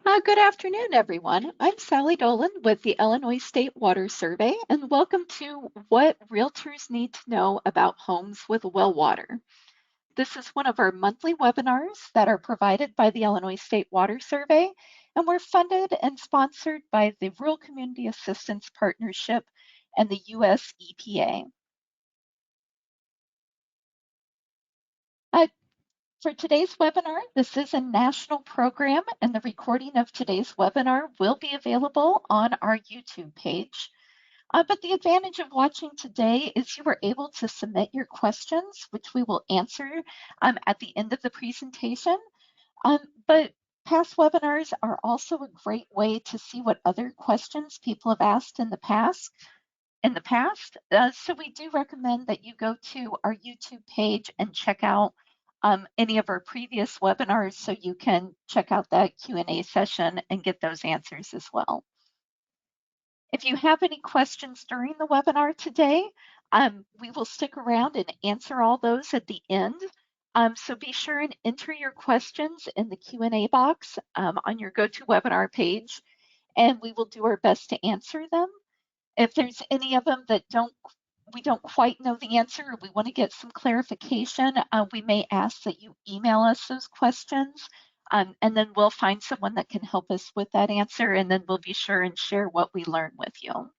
Good afternoon, everyone. I'm Sally Dolan with the Illinois State Water Survey, and welcome to What Realtors Need to Know About Homes with Well Water. This is one of our monthly webinars that are provided by the Illinois State Water Survey, and we're funded and sponsored by the Rural Community Assistance Partnership and the US EPA. Uh, For today's webinar, this is a national program, and the recording of today's webinar will be available on our YouTube page. But the advantage of watching today is you were able to submit your questions, which we will answer at the end of the presentation. But past webinars are also a great way to see what other questions people have asked in the past. So we do recommend that you go to our YouTube page and check out any of our previous webinars so you can check out that Q&A session and get those answers as well. If you have any questions during the webinar today, we will stick around and answer all those at the end. So be sure and enter your questions in the Q&A box on your GoToWebinar page, and we will do our best to answer them. If there's any of them that we don't quite know the answer, or we want to get some clarification, we may ask that you email us those questions, and then we'll find someone that can help us with that answer, and then we'll be sure and share what we learn with you.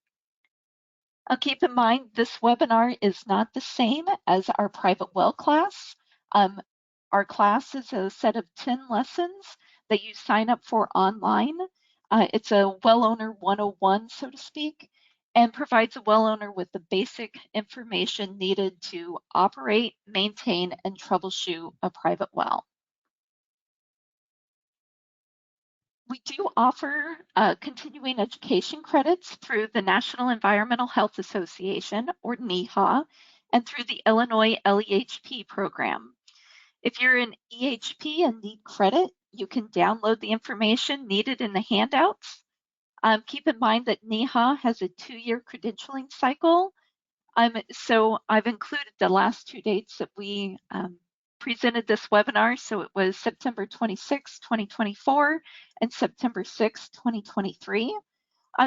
Keep in mind, this webinar is not the same as our private well class. Our class is a set of 10 lessons that you sign up for online. It's a well owner 101, so to speak, and provides a well owner with the basic information needed to operate, maintain, and troubleshoot a private well. We do offer continuing education credits through the National Environmental Health Association, or NEHA, and through the Illinois LEHP program. If you're an EHP and need credit, you can download the information needed in the handouts. Keep in mind that NEHA has a 2-year credentialing cycle. So I've included the last 2 dates that we presented this webinar. So it was September 26, 2024 and September 6, 2023.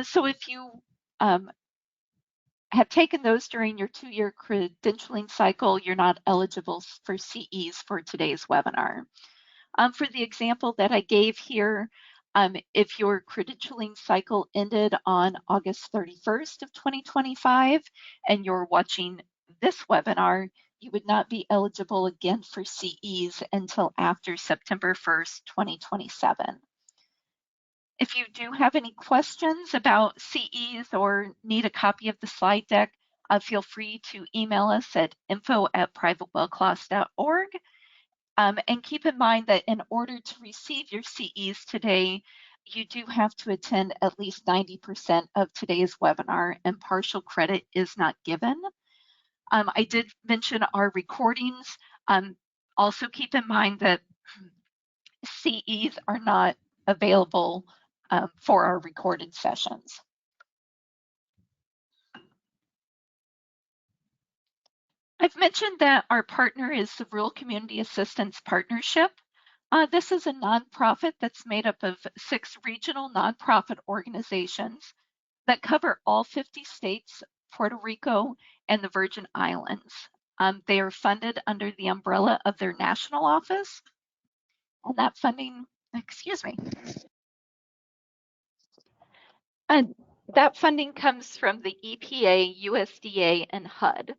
So if you have taken those during your 2-year credentialing cycle, you're not eligible for CEs for today's webinar. For the example that I gave here, if your credentialing cycle ended on August 31st of 2025 and you're watching this webinar, you would not be eligible again for CEs until after September 1st, 2027. If you do have any questions about CEs or need a copy of the slide deck, feel free to email us at info@privatewellclass.org. And keep in mind that in order to receive your CEs today, you do have to attend at least 90% of today's webinar, and partial credit is not given. I did mention our recordings. Also keep in mind that CEs are not available for our recorded sessions. I've mentioned that our partner is the Rural Community Assistance Partnership. This is a nonprofit that's made up of 6 regional nonprofit organizations that cover all 50 states, Puerto Rico, and the Virgin Islands. They are funded under the umbrella of their national office, and that funding, excuse me, and that funding comes from the EPA, USDA, and HUD.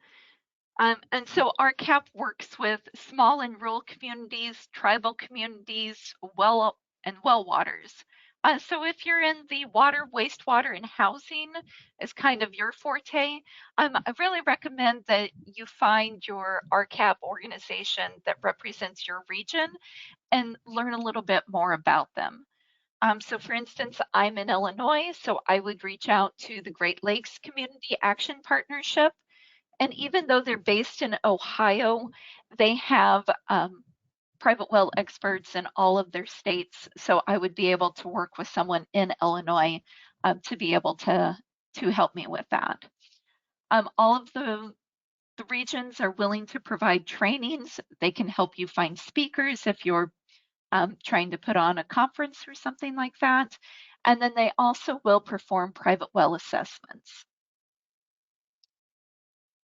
And so RCAP works with small and rural communities, tribal communities, well waters. So if you're in the water, wastewater, and housing is kind of your forte, I really recommend that you find your RCAP organization that represents your region and learn a little bit more about them. So for instance, I'm in Illinois, so I would reach out to the Great Lakes Community Action Partnership. And even though they're based in Ohio, they have private well experts in all of their states. So I would be able to work with someone in Illinois to be able to help me with that. All of the regions are willing to provide trainings. They can help you find speakers if you're trying to put on a conference or something like that. And then they also will perform private well assessments.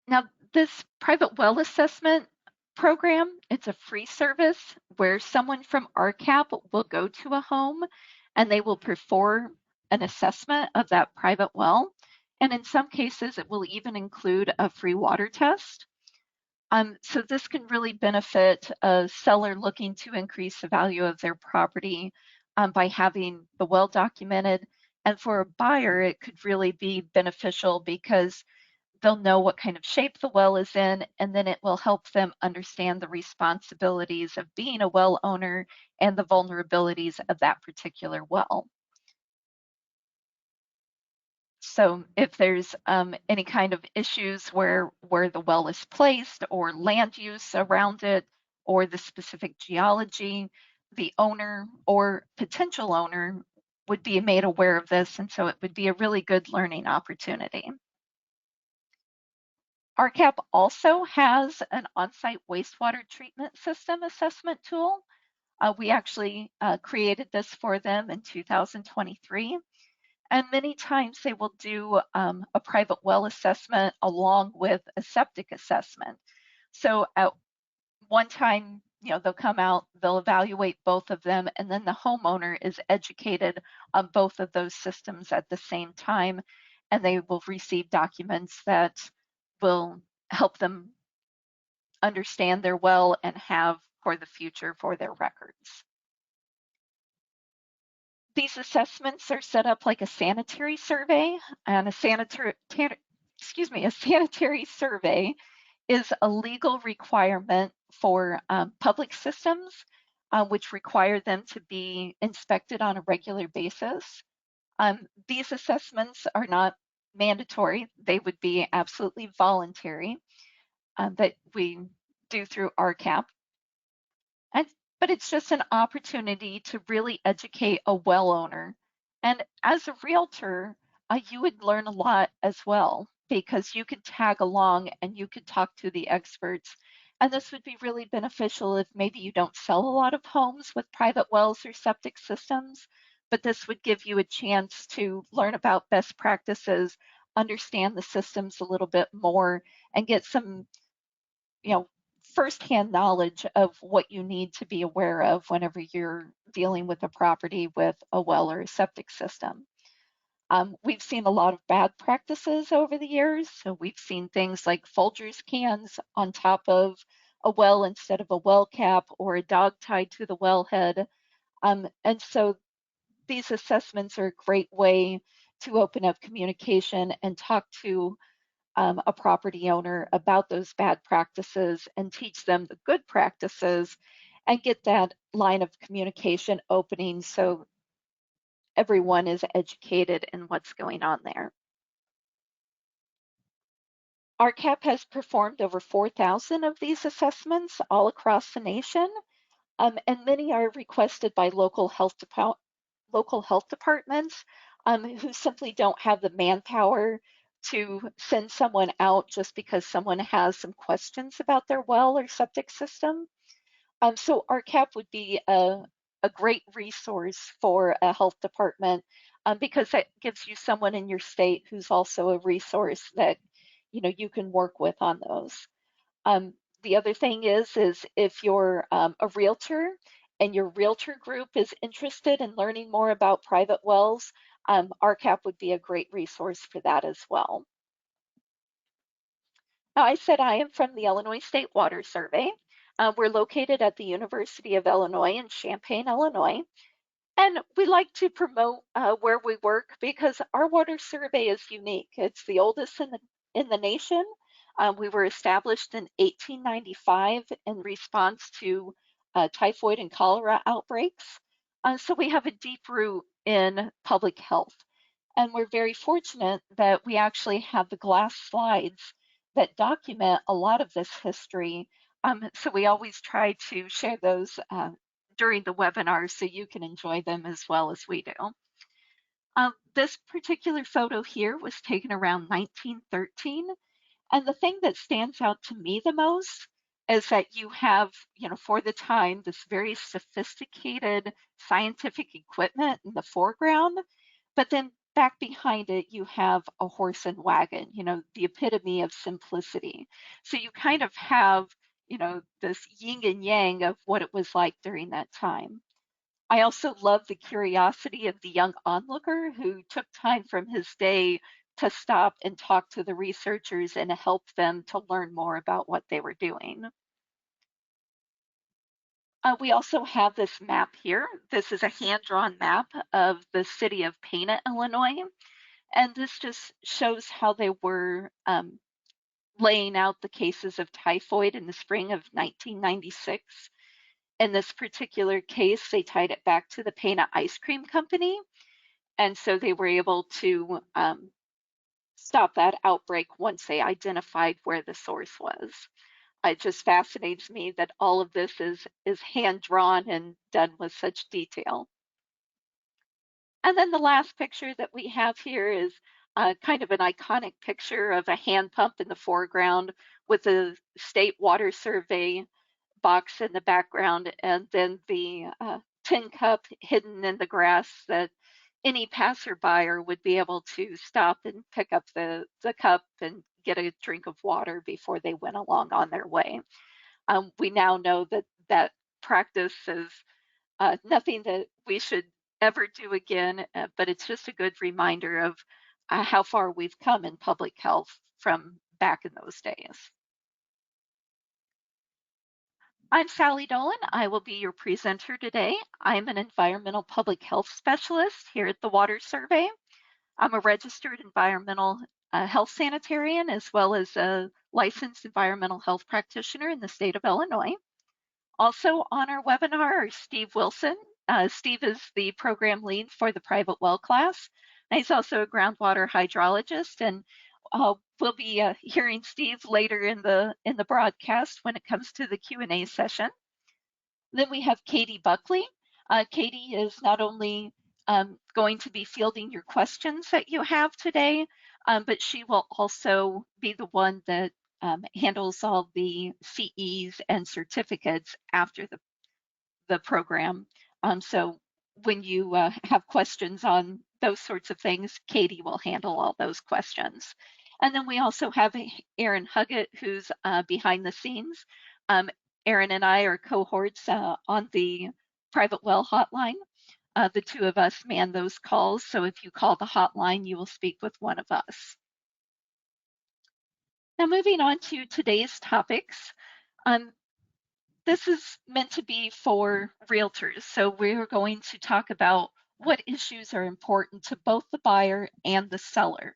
Now, this private well assessment program, it's a free service where someone from RCAP will go to a home and they will perform an assessment of that private well. And in some cases, it will even include a free water test. So this can really benefit a seller looking to increase the value of their property by having the well documented. And for a buyer, it could really be beneficial because they'll know what kind of shape the well is in, and then it will help them understand the responsibilities of being a well owner and the vulnerabilities of that particular well. So if there's any kind of issues where the well is placed or land use around it or the specific geology, the owner or potential owner would be made aware of this, and so it would be a really good learning opportunity. RCAP also has an on-site wastewater treatment system assessment tool. We actually created this for them in 2023. And many times they will do a private well assessment along with a septic assessment. So at one time, they'll come out, they'll evaluate both of them, and then the homeowner is educated on both of those systems at the same time, and they will receive documents that will help them understand their well and have for the future for their records. These assessments are set up like a sanitary survey, and a sanitary survey is a legal requirement for public systems, which require them to be inspected on a regular basis. These assessments are not mandatory. They would be absolutely voluntary that we do through RCAP. And, but it's just an opportunity to really educate a well owner. And as a realtor, you would learn a lot as well because you could tag along and you could talk to the experts. And this would be really beneficial if maybe you don't sell a lot of homes with private wells or septic systems, but this would give you a chance to learn about best practices, understand the systems a little bit more, and get some, firsthand knowledge of what you need to be aware of whenever you're dealing with a property with a well or a septic system. We've seen a lot of bad practices over the years. So we've seen things like Folgers cans on top of a well instead of a well cap, or a dog tied to the wellhead. And so these assessments are a great way to open up communication and talk to a property owner about those bad practices and teach them the good practices and get that line of communication opening so everyone is educated in what's going on there. RCAP has performed over 4,000 of these assessments all across the nation, and many are requested by local health departments who simply don't have the manpower to send someone out just because someone has some questions about their well or septic system. So RCAP would be a great resource for a health department because that gives you someone in your state who's also a resource that you can work with on those. Um, the other thing is if you're a realtor and your realtor group is interested in learning more about private wells, RCAP would be a great resource for that as well. Now, I said I am from the Illinois State Water Survey. We're located at the University of Illinois in Champaign, Illinois. And we like to promote where we work because our water survey is unique. It's the oldest in the nation. We were established in 1895 in response to typhoid and cholera outbreaks. So we have a deep root in public health. And we're very fortunate that we actually have the glass slides that document a lot of this history. So we always try to share those during the webinar so you can enjoy them as well as we do. This particular photo here was taken around 1913. And the thing that stands out to me the most is that you have, for the time, this very sophisticated scientific equipment in the foreground, but then back behind it, you have a horse and wagon, the epitome of simplicity. So you kind of have, this yin and yang of what it was like during that time. I also love the curiosity of the young onlooker who took time from his day to stop and talk to the researchers and help them to learn more about what they were doing. We also have this map here. This is a hand-drawn map of the city of Pana, Illinois, and this just shows how they were laying out the cases of typhoid in the spring of 1996. In this particular case, they tied it back to the Pana Ice Cream Company, and so they were able to stop that outbreak once they identified where the source was. It just fascinates me that all of this is hand drawn and done with such detail. And then the last picture that we have here is kind of an iconic picture of a hand pump in the foreground with a state water survey box in the background, and then the tin cup hidden in the grass that any passerby would be able to stop and pick up the cup and get a drink of water before they went along on their way. We now know that that practice is nothing that we should ever do again, but it's just a good reminder of how far we've come in public health from back in those days. I'm Sally Dolan. I will be your presenter today. I'm an environmental public health specialist here at the Water Survey. I'm a registered environmental health sanitarian as well as a licensed environmental health practitioner in the state of Illinois. Also on our webinar are Steve Wilson. Steve is the program lead for the private well class. And he's also a groundwater hydrologist, and we'll be hearing Steve later in the broadcast when it comes to the Q&A session. Then we have Katie Buckley. Katie is not only going to be fielding your questions that you have today, but she will also be the one that handles all the CEs and certificates after the program. So when you have questions on those sorts of things, Katie will handle all those questions. And then we also have Erin Huggett, who's behind the scenes. Erin and I are cohorts on the private well hotline. The two of us man those calls, so if you call the hotline, you will speak with one of us. Now moving on to today's topics. This is meant to be for realtors, so we're going to talk about what issues are important to both the buyer and the seller.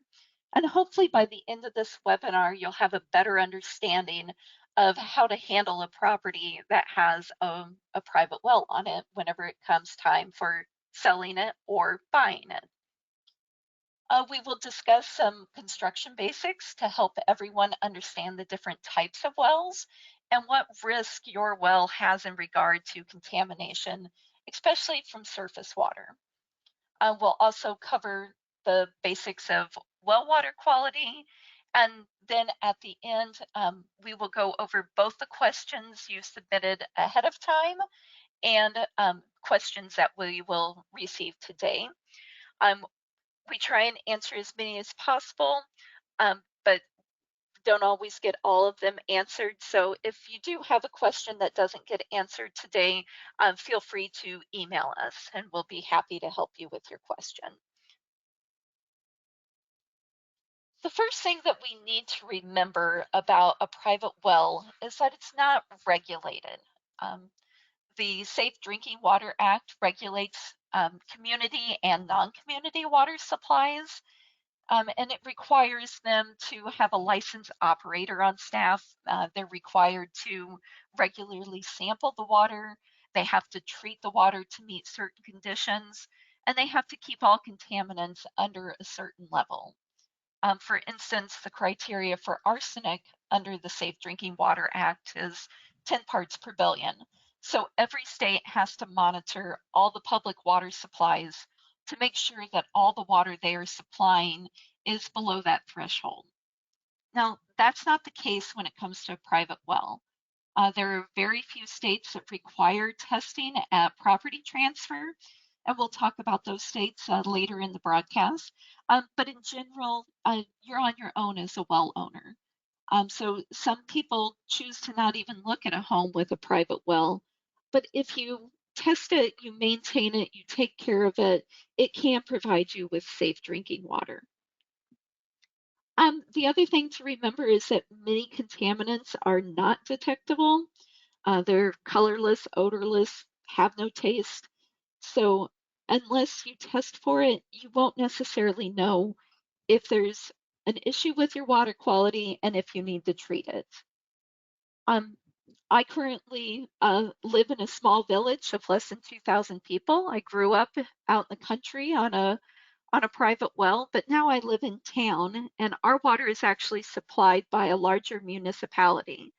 And hopefully by the end of this webinar, you'll have a better understanding of how to handle a property that has a private well on it whenever it comes time for selling it or buying it. We will discuss some construction basics to help everyone understand the different types of wells and what risk your well has in regard to contamination, especially from surface water. We'll also cover the basics of well water quality, and then at the end, we will go over both the questions you submitted ahead of time and questions that we will receive today. We try and answer as many as possible, but don't always get all of them answered. So if you do have a question that doesn't get answered today, feel free to email us and we'll be happy to help you with your question. The first thing that we need to remember about a private well is that it's not regulated. The Safe Drinking Water Act regulates community and non-community water supplies. And it requires them to have a licensed operator on staff. They're required to regularly sample the water. They have to treat the water to meet certain conditions, and they have to keep all contaminants under a certain level. For instance, the criteria for arsenic under the Safe Drinking Water Act is 10 parts per billion. So every state has to monitor all the public water supplies to make sure that all the water they are supplying is below that threshold. Now, that's not the case when it comes to a private well. There are very few states that require testing at property transfer, and we'll talk about those states later in the broadcast. But in general, you're on your own as a well owner. So some people choose to not even look at a home with a private well, but if you test it, you maintain it, you take care of it, it can provide you with safe drinking water. The other thing to remember is that many contaminants are not detectable. They're colorless, odorless, have no taste. So unless you test for it, you won't necessarily know if there's an issue with your water quality and if you need to treat it. Um, I currently live in a small village of less than 2,000 people. I grew up out in the country on a private well, but now I live in town and our water is actually supplied by a larger municipality.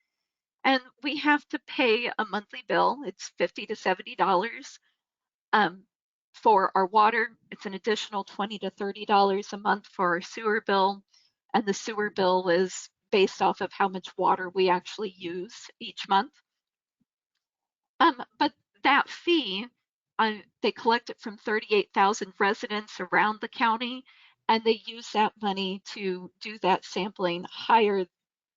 And we have to pay a monthly bill. It's $50 to $70 um, for our water. It's an additional $20 to $30 a month for our sewer bill. And the sewer bill is based off of how much water we actually use each month. But that fee, they collect it from 38,000 residents around the county, and they use that money to do that sampling, hire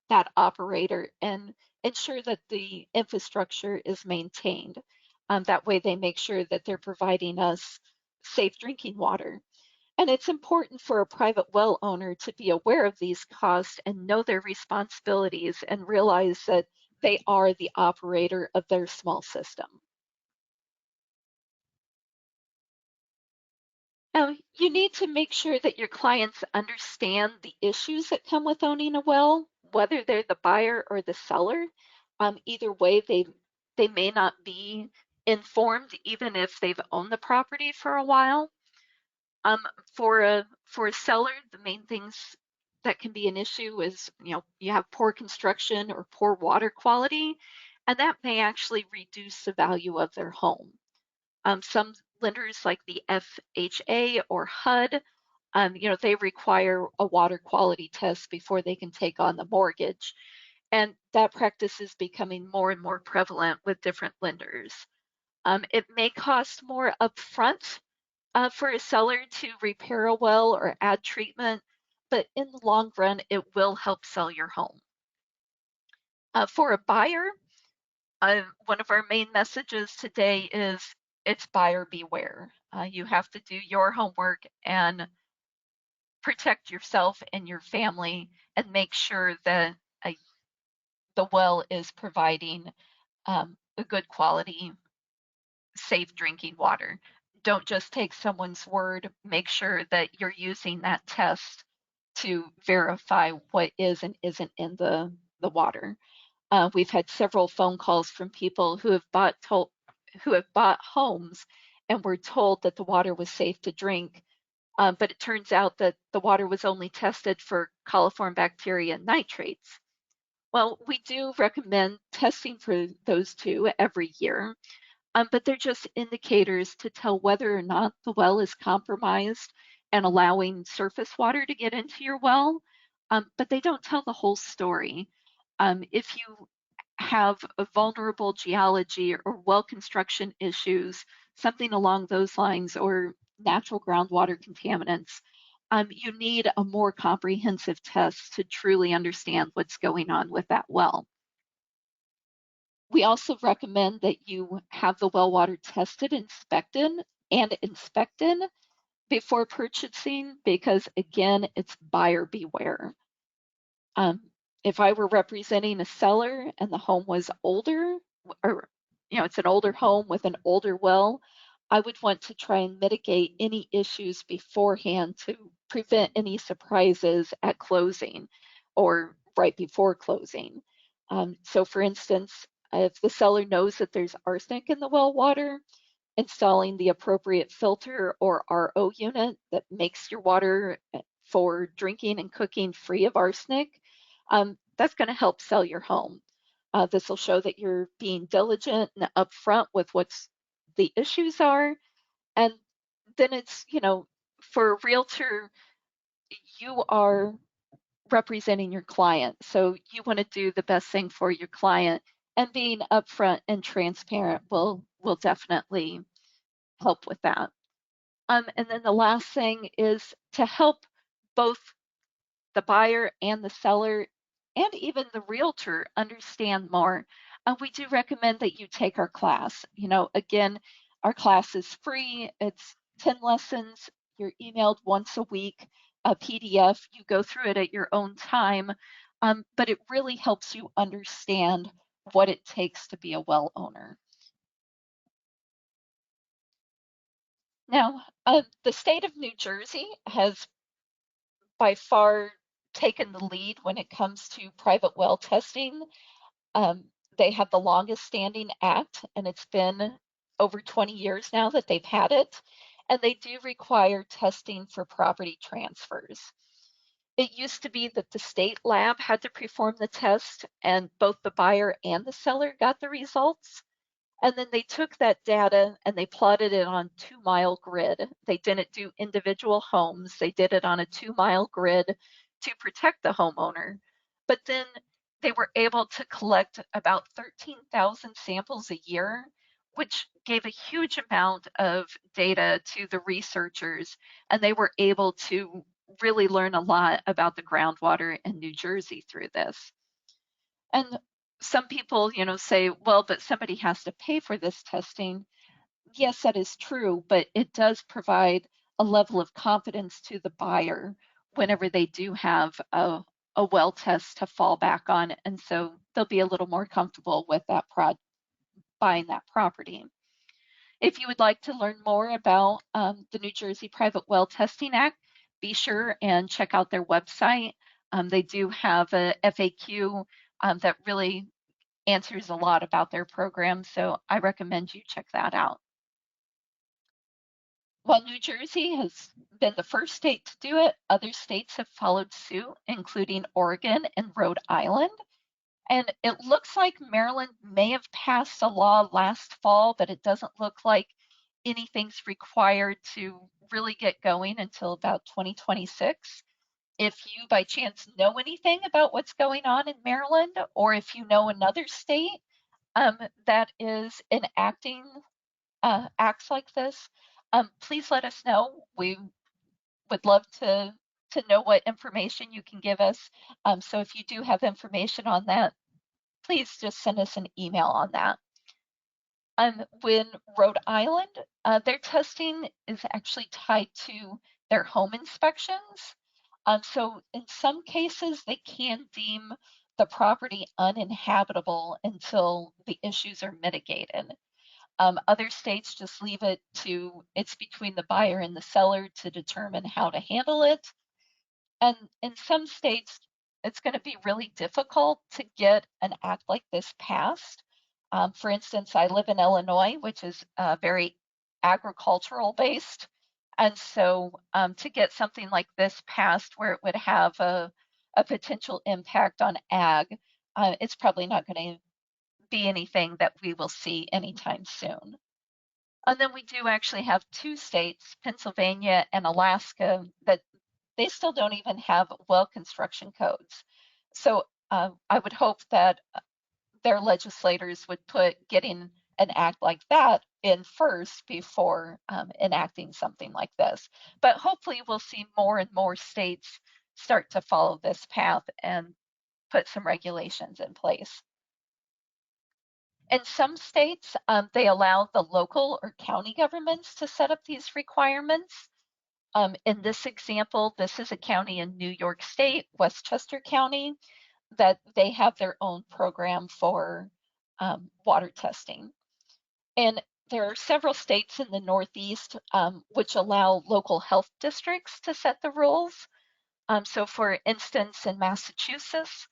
that operator, and ensure that the infrastructure is maintained. That way, they make sure that they're providing us safe drinking water. And it's important for a private well owner to be aware of these costs and know their responsibilities and realize that they are the operator of their small system. Now, you need to make sure that your clients understand the issues that come with owning a well, whether they're the buyer or the seller. Either way, they may not be informed, even if they've owned the property for a while. For a seller, the main things that can be an issue is, you have poor construction or poor water quality, and that may actually reduce the value of their home. Some lenders like the FHA or HUD, they require a water quality test before they can take on the mortgage. And that practice is becoming more and more prevalent with different lenders. It may cost more upfront for a seller to repair a well or add treatment, but in the long run, it will help sell your home. For a buyer, one of our main messages today is it's buyer beware. You have to do your homework and protect yourself and your family and make sure that uh, the well is providing a good quality, safe drinking water. Don't just take someone's word. Make sure that you're using that test to verify what is and isn't in the water. We've had several phone calls from people who have bought homes and were told that the water was safe to drink, but it turns out that the water was only tested for coliform bacteria and nitrates. Well, we do recommend testing for those two every year, but they're just indicators to tell whether or not the well is compromised and allowing surface water to get into your well, but they don't tell the whole story. If you have a vulnerable geology or well construction issues, something along those lines, or natural groundwater contaminants, you need a more comprehensive test to truly understand what's going on with that well. We also recommend that you have the well water tested, and inspected before purchasing because, again, it's buyer beware. Um, if I were representing a seller and the home was older, or it's an older home with an older well, I would want to try and mitigate any issues beforehand to prevent any surprises at closing or right before closing. So, for instance, if the seller knows that there's arsenic in the well water, installing the appropriate filter or RO unit that makes your water for drinking and cooking free of arsenic, that's going to help sell your home. This will show that you're being diligent and upfront with what's the issues are. And then it's, for a realtor, you are representing your client. So you want to do the best thing for your client And being upfront and transparent will definitely help with that. And then the last thing is to help both the buyer and the seller and even the realtor understand more. We do recommend that you take our class. You know, again, our class is free. It's 10 lessons. You're emailed once a week, a PDF. You go through it at your own time, but it really helps you understand what it takes to be a well owner. Now, the state of New Jersey has by far taken the lead when it comes to private well testing. Um, they have the longest standing act, and it's been over 20 years now that they've had it. And they do require testing for property transfers. It used to be that the state lab had to perform the test, and both the buyer and the seller got the results. And then they took that data and they plotted it on 2 mile grid. They didn't do individual homes, they did it on a 2 mile grid to protect the homeowner. But then they were able to collect about 13,000 samples a year, which gave a huge amount of data to the researchers. And they were able to really learn a lot about the groundwater in New Jersey through this. And some people, you know, say, well, but somebody has to pay for this testing. Yes, that is true, but it does provide a level of confidence to the buyer whenever they do have a well test to fall back on. And so they'll be a little more comfortable with that buying that property. If you would like to learn more about the New Jersey Private Well Testing Act, be sure and check out their website. They do have a FAQ that really answers a lot about their program, so I recommend you check that out. While New Jersey has been the first state to do it, other states have followed suit, including Oregon and Rhode Island. And it looks like Maryland may have passed a law last fall, but it doesn't look like anything's required to really get going until about 2026. If you by chance know anything about what's going on in Maryland, or if you know another state that is enacting acts like this, please let us know. We would love to know what information you can give us. So if you do have information on that, please just send us an email on that. When Rhode Island, their testing is actually tied to their home inspections. So in some cases, they can deem the property uninhabitable until the issues are mitigated. Other states just leave it to it's between the buyer and the seller to determine how to handle it. And in some states, it's going to be really difficult to get an act like this passed. For instance, I live in Illinois, which is very agricultural based. And so to get something like this passed where it would have a potential impact on ag, it's probably not going to be anything that we will see anytime soon. And then we do actually have two states, Pennsylvania and Alaska, that they still don't even have well construction codes. So I would hope that their legislators would put getting an act like that in first before enacting something like this. But hopefully we'll see more and more states start to follow this path and put some regulations in place. In some states, they allow the local or county governments to set up these requirements. In this example, this is a county in New York State, Westchester County, that they have their own program for water testing. And there are several states in the Northeast which allow local health districts to set the rules. So for instance, in Massachusetts,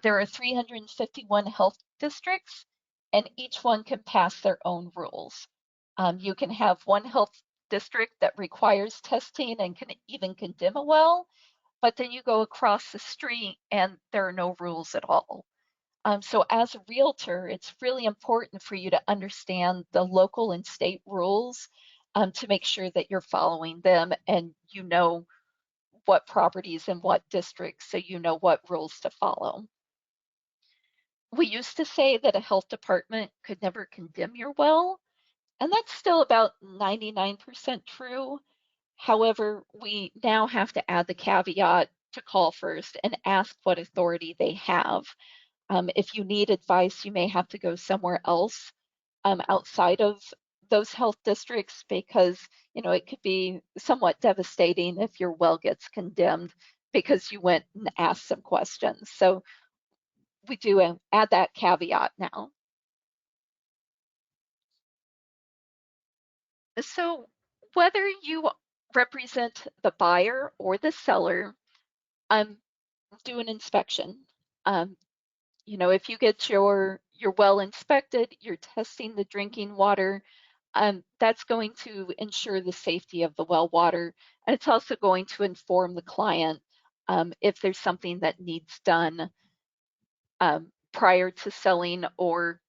there are 351 health districts, and each one can pass their own rules. You can have one health district that requires testing and can even condemn a well, but then you go across the street and there are no rules at all. So as a realtor, it's really important for you to understand the local and state rules to make sure that you're following them and you know what properties and what districts so you know what rules to follow. We used to say that a health department could never condemn your well, and that's still about 99% true. However, we now have to add the caveat to call first and ask what authority they have. If you need advice, you may have to go somewhere else outside of those health districts because it could be somewhat devastating if your well gets condemned because you went and asked some questions. So we do add that caveat now. So whether you represent the buyer or the seller, do an inspection. Um, if you get your well inspected, you're testing the drinking water, that's going to ensure the safety of the well water. And it's also going to inform the client if there's something that needs done prior to selling, or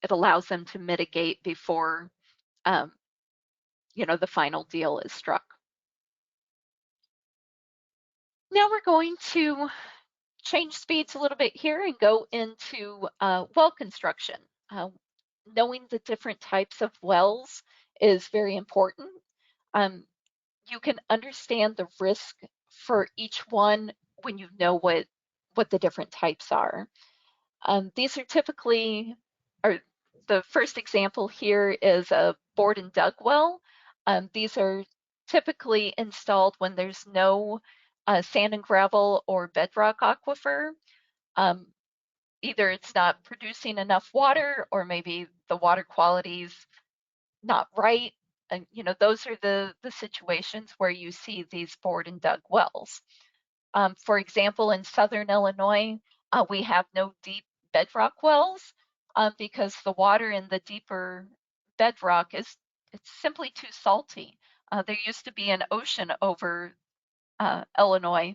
it allows them to mitigate before um, the final deal is struck. Now we're going to change speeds a little bit here and go into well construction. Knowing the different types of wells is very important. You can understand the risk for each one when you know what the different types are. These are typically, or the first example here is a bored and dug well. These are typically installed when there's no sand and gravel or bedrock aquifer. Um, Either it's not producing enough water, or maybe the water quality's not right. And those are the situations where you see these bored and dug wells. For example, in southern Illinois, we have no deep bedrock wells because the water in the deeper bedrock it's simply too salty. There used to be an ocean over Illinois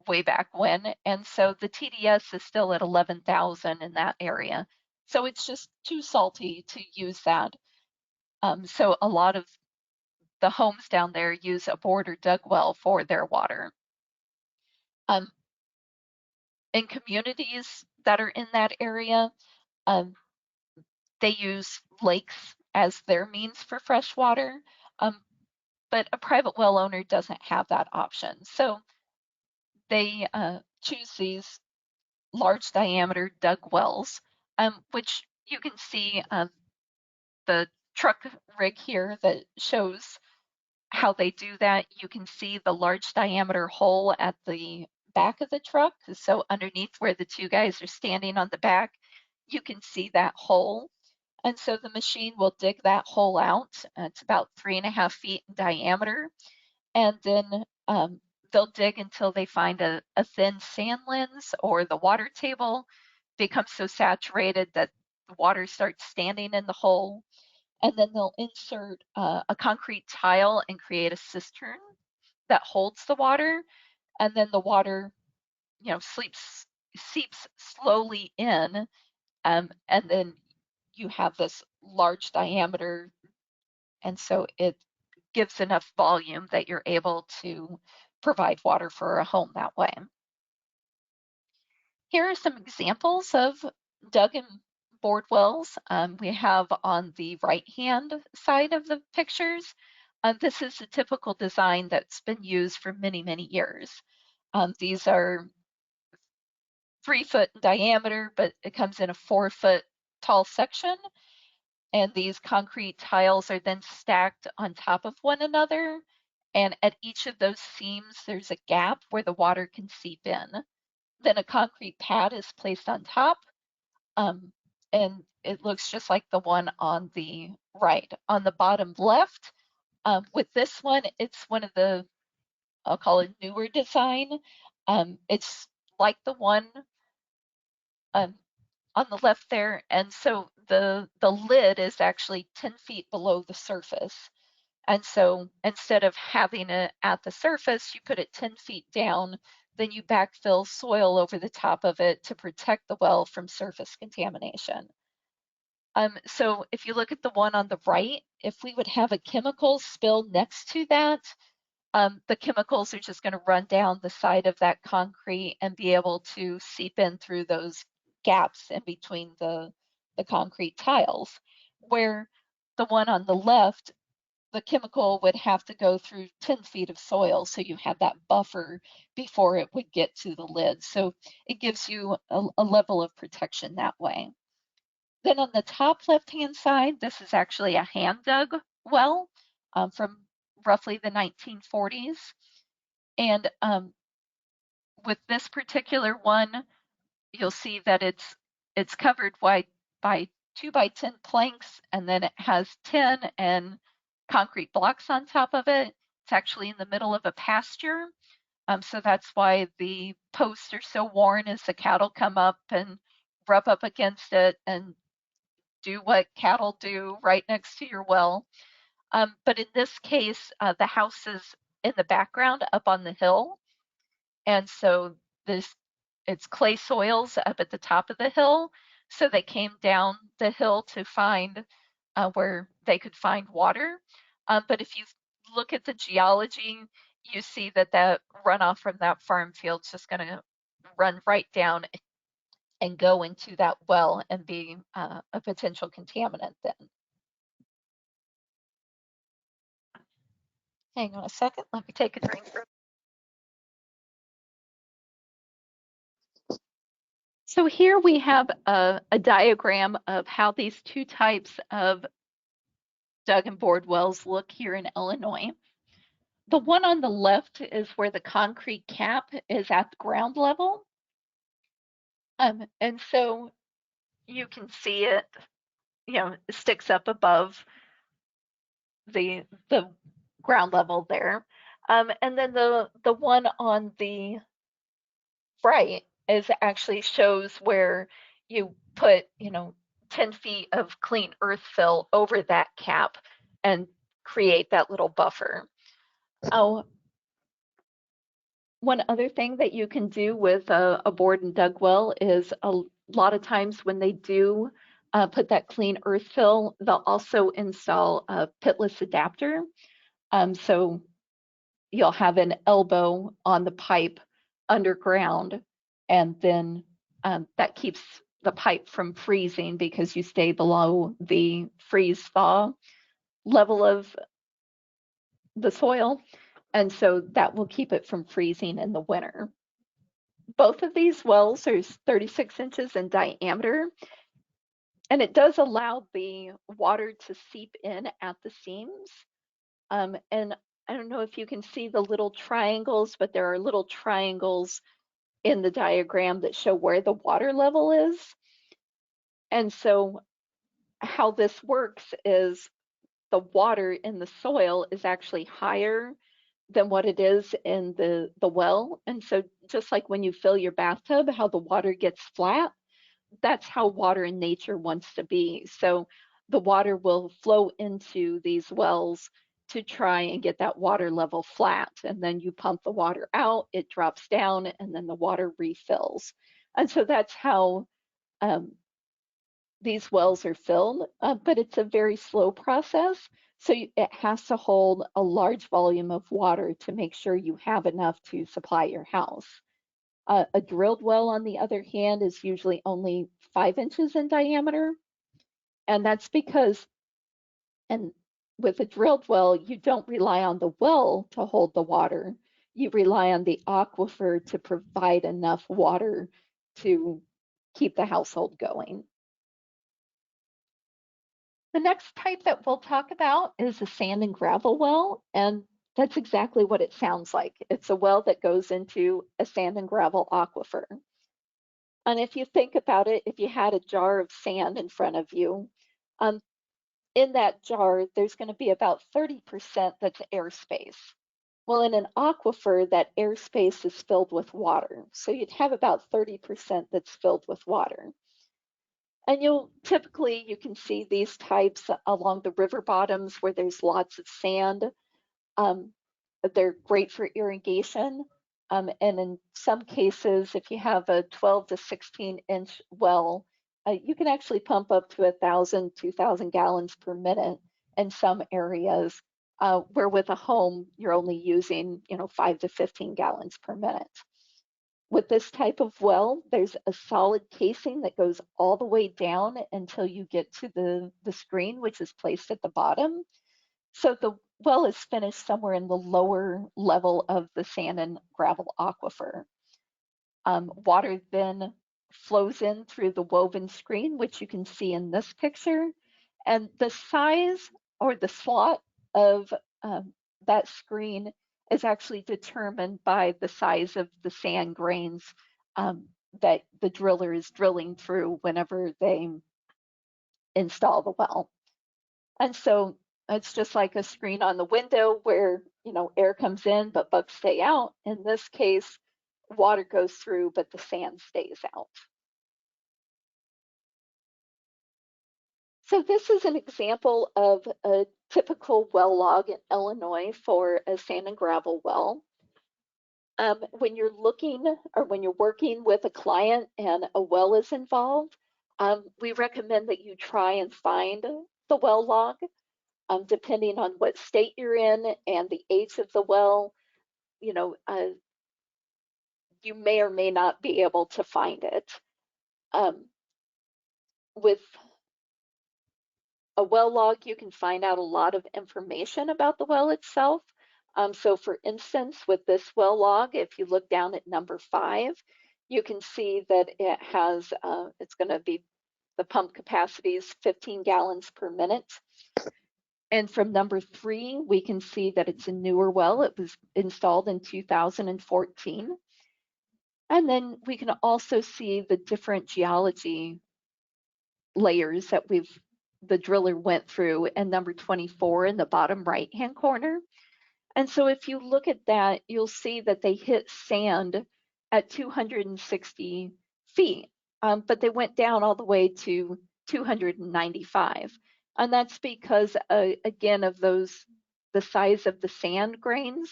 way back when, and so the TDS is still at 11,000 in that area. So it's just too salty to use that. So a lot of the homes down there use a bored or dug well for their water. Um, in communities that are in that area, um, they use lakes as their means for fresh water, but a private well owner doesn't have that option. So they choose these large diameter dug wells, which you can see the truck rig here that shows how they do that. You can see the large diameter hole at the back of the truck. So underneath where the two guys are standing on the back, you can see that hole. And so the machine will dig that hole out. It's about 3.5 feet in diameter. And then they'll dig until they find a thin sand lens, or the water table becomes so saturated that the water starts standing in the hole. And then they'll insert a concrete tile and create a cistern that holds the water. And then the water, seeps slowly in. And then you have this large diameter. And so it gives enough volume that you're able to provide water for a home that way. Here are some examples of dug and bored wells. We have on the right-hand side of the pictures, this is a typical design that's been used for many, many years. These are 3 foot in diameter, but it comes in a 4 foot tall section. And these concrete tiles are then stacked on top of one another. And at each of those seams, there's a gap where the water can seep in. Then a concrete pad is placed on top, and it looks just like the one on the right. On the bottom left, with this one, it's one of the, I'll call it newer design. It's like the one um, on the left there, and so the lid is actually 10 feet below the surface. And so instead of having it at the surface, you put it 10 feet down, then you backfill soil over the top of it to protect the well from surface contamination. So if you look at the one on the right, if we would have a chemical spill next to that, the chemicals are just going to run down the side of that concrete and be able to seep in through those gaps in between the concrete tiles, where the one on the left, the chemical would have to go through 10 feet of soil, so you have that buffer before it would get to the lid. So it gives you a level of protection that way. Then on the top left-hand side, this is actually a hand-dug well from roughly the 1940s. And with this particular one, you'll see that it's covered by 2x10 planks, and then it has 10 and concrete blocks on top of it. It's actually in the middle of a pasture. So that's why the posts are so worn as the cattle come up and rub up against it and do what cattle do right next to your well. But in this case, the house is in the background up on the hill. And so it's clay soils up at the top of the hill. So they came down the hill to find where they could find water. But if you look at the geology, you see that that runoff from that farm field is just going to run right down and go into that well and be a potential contaminant then. Hang on a second, let me take a drink. So here we have a diagram of how these two types of dug and bored wells look here in Illinois. The one on the left is where the concrete cap is at the ground level. And so you can see it, sticks up above the ground level there. And then the one on the right is actually shows where you put, 10 feet of clean earth fill over that cap and create that little buffer. Oh, one other thing that you can do with a bored and dug well is a lot of times when they do put that clean earth fill, they'll also install a pitless adapter. So you'll have an elbow on the pipe underground, and then that keeps the pipe from freezing because you stay below the freeze thaw level of the soil. And so that will keep it from freezing in the winter. Both of these wells are 36 inches in diameter, and it does allow the water to seep in at the seams. And I don't know if you can see the little triangles, but there are little triangles in the diagram that show where the water level is. And so how this works is the water in the soil is actually higher than what it is in the well. And so just like when you fill your bathtub, how the water gets flat, that's how water in nature wants to be. So the water will flow into these wells to try and get that water level flat. And then you pump the water out, it drops down, and then the water refills. And so that's how these wells are filled, but it's a very slow process. So it has to hold a large volume of water to make sure you have enough to supply your house. A drilled well, on the other hand, is usually only 5 inches in diameter. And that's because, and with a drilled well, you don't rely on the well to hold the water. You rely on the aquifer to provide enough water to keep the household going. The next type that we'll talk about is a sand and gravel well, and that's exactly what it sounds like. It's a well that goes into a sand and gravel aquifer. And if you think about it, if you had a jar of sand in front of you, in that jar, there's going to be about 30% that's airspace. Well, in an aquifer, that airspace is filled with water. So you'd have about 30% that's filled with water. And you can see these types along the river bottoms where there's lots of sand. They're great for irrigation. And in some cases, if you have a 12 to 16 inch well, you can actually pump up to 1,000, 2,000 gallons per minute in some areas, where with a home, you're only using, 5 to 15 gallons per minute. With this type of well, there's a solid casing that goes all the way down until you get to the screen, which is placed at the bottom. So the well is finished somewhere in the lower level of the sand and gravel aquifer. Water then flows in through the woven screen, which you can see in this picture. And the size or the slot of that screen is actually determined by the size of the sand grains that the driller is drilling through whenever they install the well. And so it's just like a screen on the window where, air comes in, but bugs stay out. In this case, water goes through, but the sand stays out. So this is an example of a typical well log in Illinois for a sand and gravel well. When you're looking or when you're working with a client and a well is involved, we recommend that you try and find the well log. Depending on what state you're in and the age of the well, you know, uh, you may or may not be able to find it. With a well log, you can find out a lot of information about the well itself. So for instance, with this well log, if you look down at number 5, you can see that it has, it's going to be the pump capacity is 15 gallons per minute. And from number 3, we can see that it's a newer well. It was installed in 2014. And then we can also see the different geology layers that the driller went through in number 24 in the bottom right-hand corner. And so if you look at that, you'll see that they hit sand at 260 feet, but they went down all the way to 295. And that's because, again, of the size of the sand grains.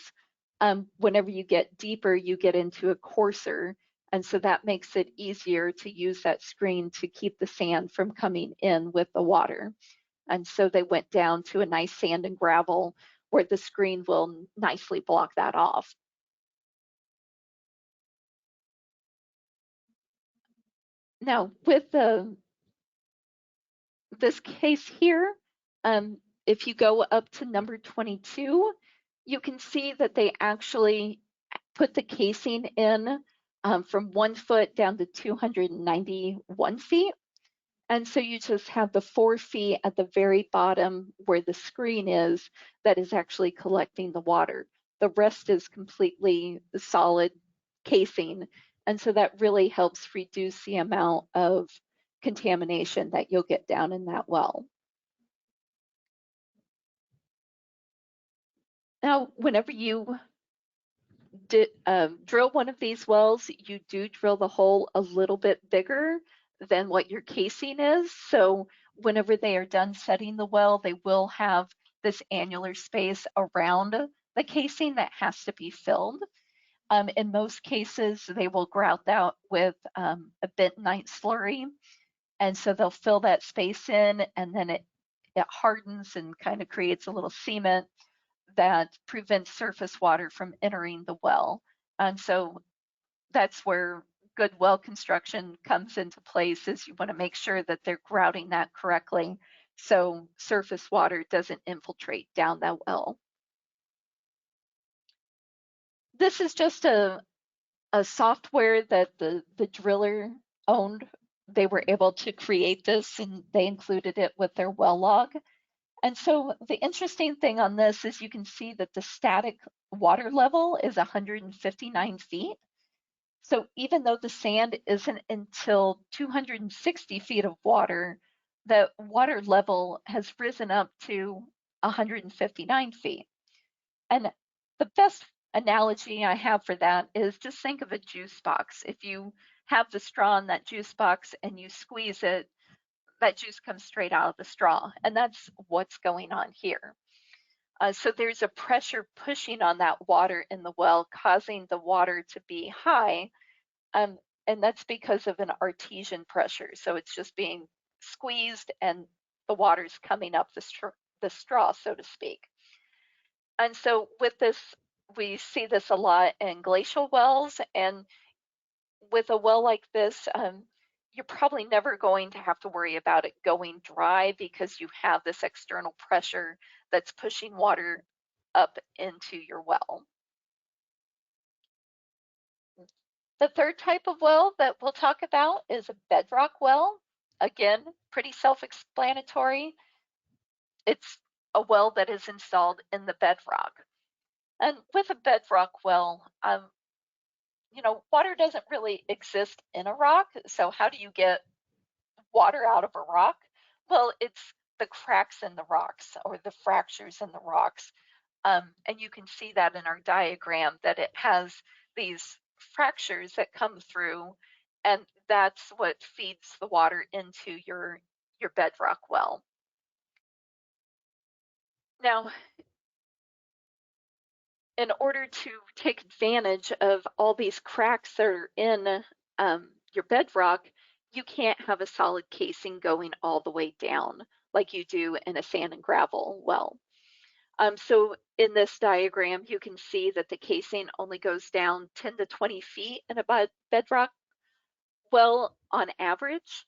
Whenever you get deeper, you get into a coarser. And so that makes it easier to use that screen to keep the sand from coming in with the water. And so they went down to a nice sand and gravel where the screen will nicely block that off. Now, with this case here, if you go up to number 22, you can see that they actually put the casing in from 1 foot down to 291 feet. And so you just have the 4 feet at the very bottom where the screen is that is actually collecting the water. The rest is completely solid casing. And so that really helps reduce the amount of contamination that you'll get down in that well. Now, whenever you drill one of these wells, you do drill the hole a little bit bigger than what your casing is. So whenever they are done setting the well, they will have this annular space around the casing that has to be filled. In most cases, they will grout that with a bentonite slurry. And so they'll fill that space in, and then it hardens and kind of creates a little cement that prevents surface water from entering the well. And so that's where good well construction comes into place, is you want to make sure that they're grouting that correctly so surface water doesn't infiltrate down that well. This is just a software that the driller owned. They were able to create this and they included it with their well log. And so the interesting thing on this is you can see that the static water level is 159 feet. So even though the sand isn't until 260 feet of water, the water level has risen up to 159 feet. And the best analogy I have for that is just think of a juice box. If you have the straw in that juice box and you squeeze it, that juice comes straight out of the straw. And that's what's going on here. So there's a pressure pushing on that water in the well, causing the water to be high. And that's because of an artesian pressure. So it's just being squeezed and the water's coming up the straw, so to speak. And so with this, we see this a lot in glacial wells, and with a well like this, you're probably never going to have to worry about it going dry because you have this external pressure that's pushing water up into your well. The third type of well that we'll talk about is a bedrock well. Again, pretty self-explanatory. It's a well that is installed in the bedrock. And with a bedrock well, water doesn't really exist in a rock. So how do you get water out of a rock? Well, it's the cracks in the rocks or the fractures in the rocks. And you can see that in our diagram that it has these fractures that come through, and that's what feeds the water into your bedrock well. Now, in order to take advantage of all these cracks that are in your bedrock, you can't have a solid casing going all the way down like you do in a sand and gravel well. So in this diagram, you can see that the casing only goes down 10 to 20 feet in a bedrock well on average.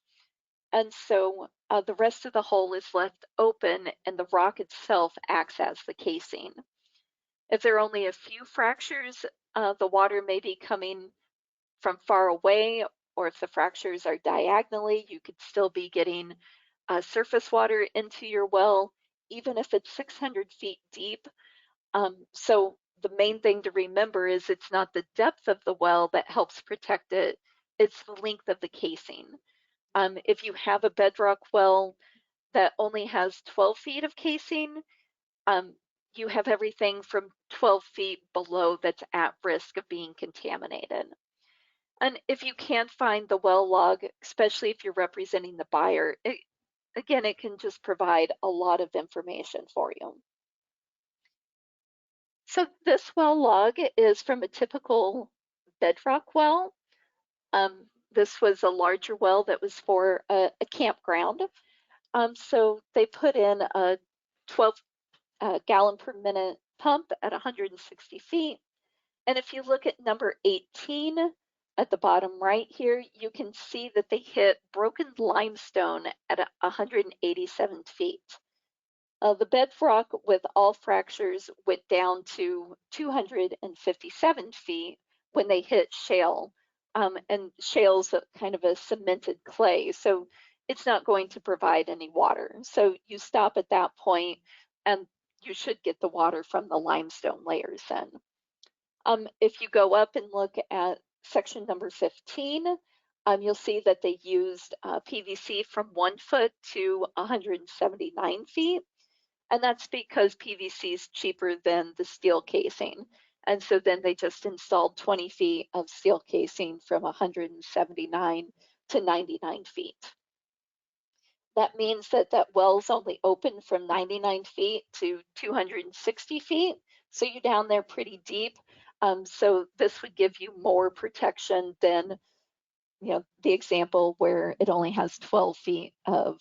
And so the rest of the hole is left open and the rock itself acts as the casing. If there are only a few fractures, the water may be coming from far away, or if the fractures are diagonally, you could still be getting surface water into your well, even if it's 600 feet deep. So the main thing to remember is it's not the depth of the well that helps protect it, it's the length of the casing. If you have a bedrock well that only has 12 feet of casing, you have everything from 12 feet below that's at risk of being contaminated. And if you can't find the well log, especially if you're representing the buyer, it can just provide a lot of information for you. So this well log is from a typical bedrock well. This was a larger well that was for a campground. So they put in a 12 gallon per minute pump at 160 feet. And if you look at number 18 at the bottom right here, you can see that they hit broken limestone at 187 feet. The bedrock with all fractures went down to 257 feet when they hit shale. And shale's kind of a cemented clay, so it's not going to provide any water. So you stop at that point and you should get the water from the limestone layers then. If you go up and look at section number 15, you'll see that they used PVC from 1 foot to 179 feet. And that's because PVC is cheaper than the steel casing. And so then they just installed 20 feet of steel casing from 179 to 99 feet. That means that that well's only open from 99 feet to 260 feet. So you're down there pretty deep. So this would give you more protection than, the example where it only has 12 feet of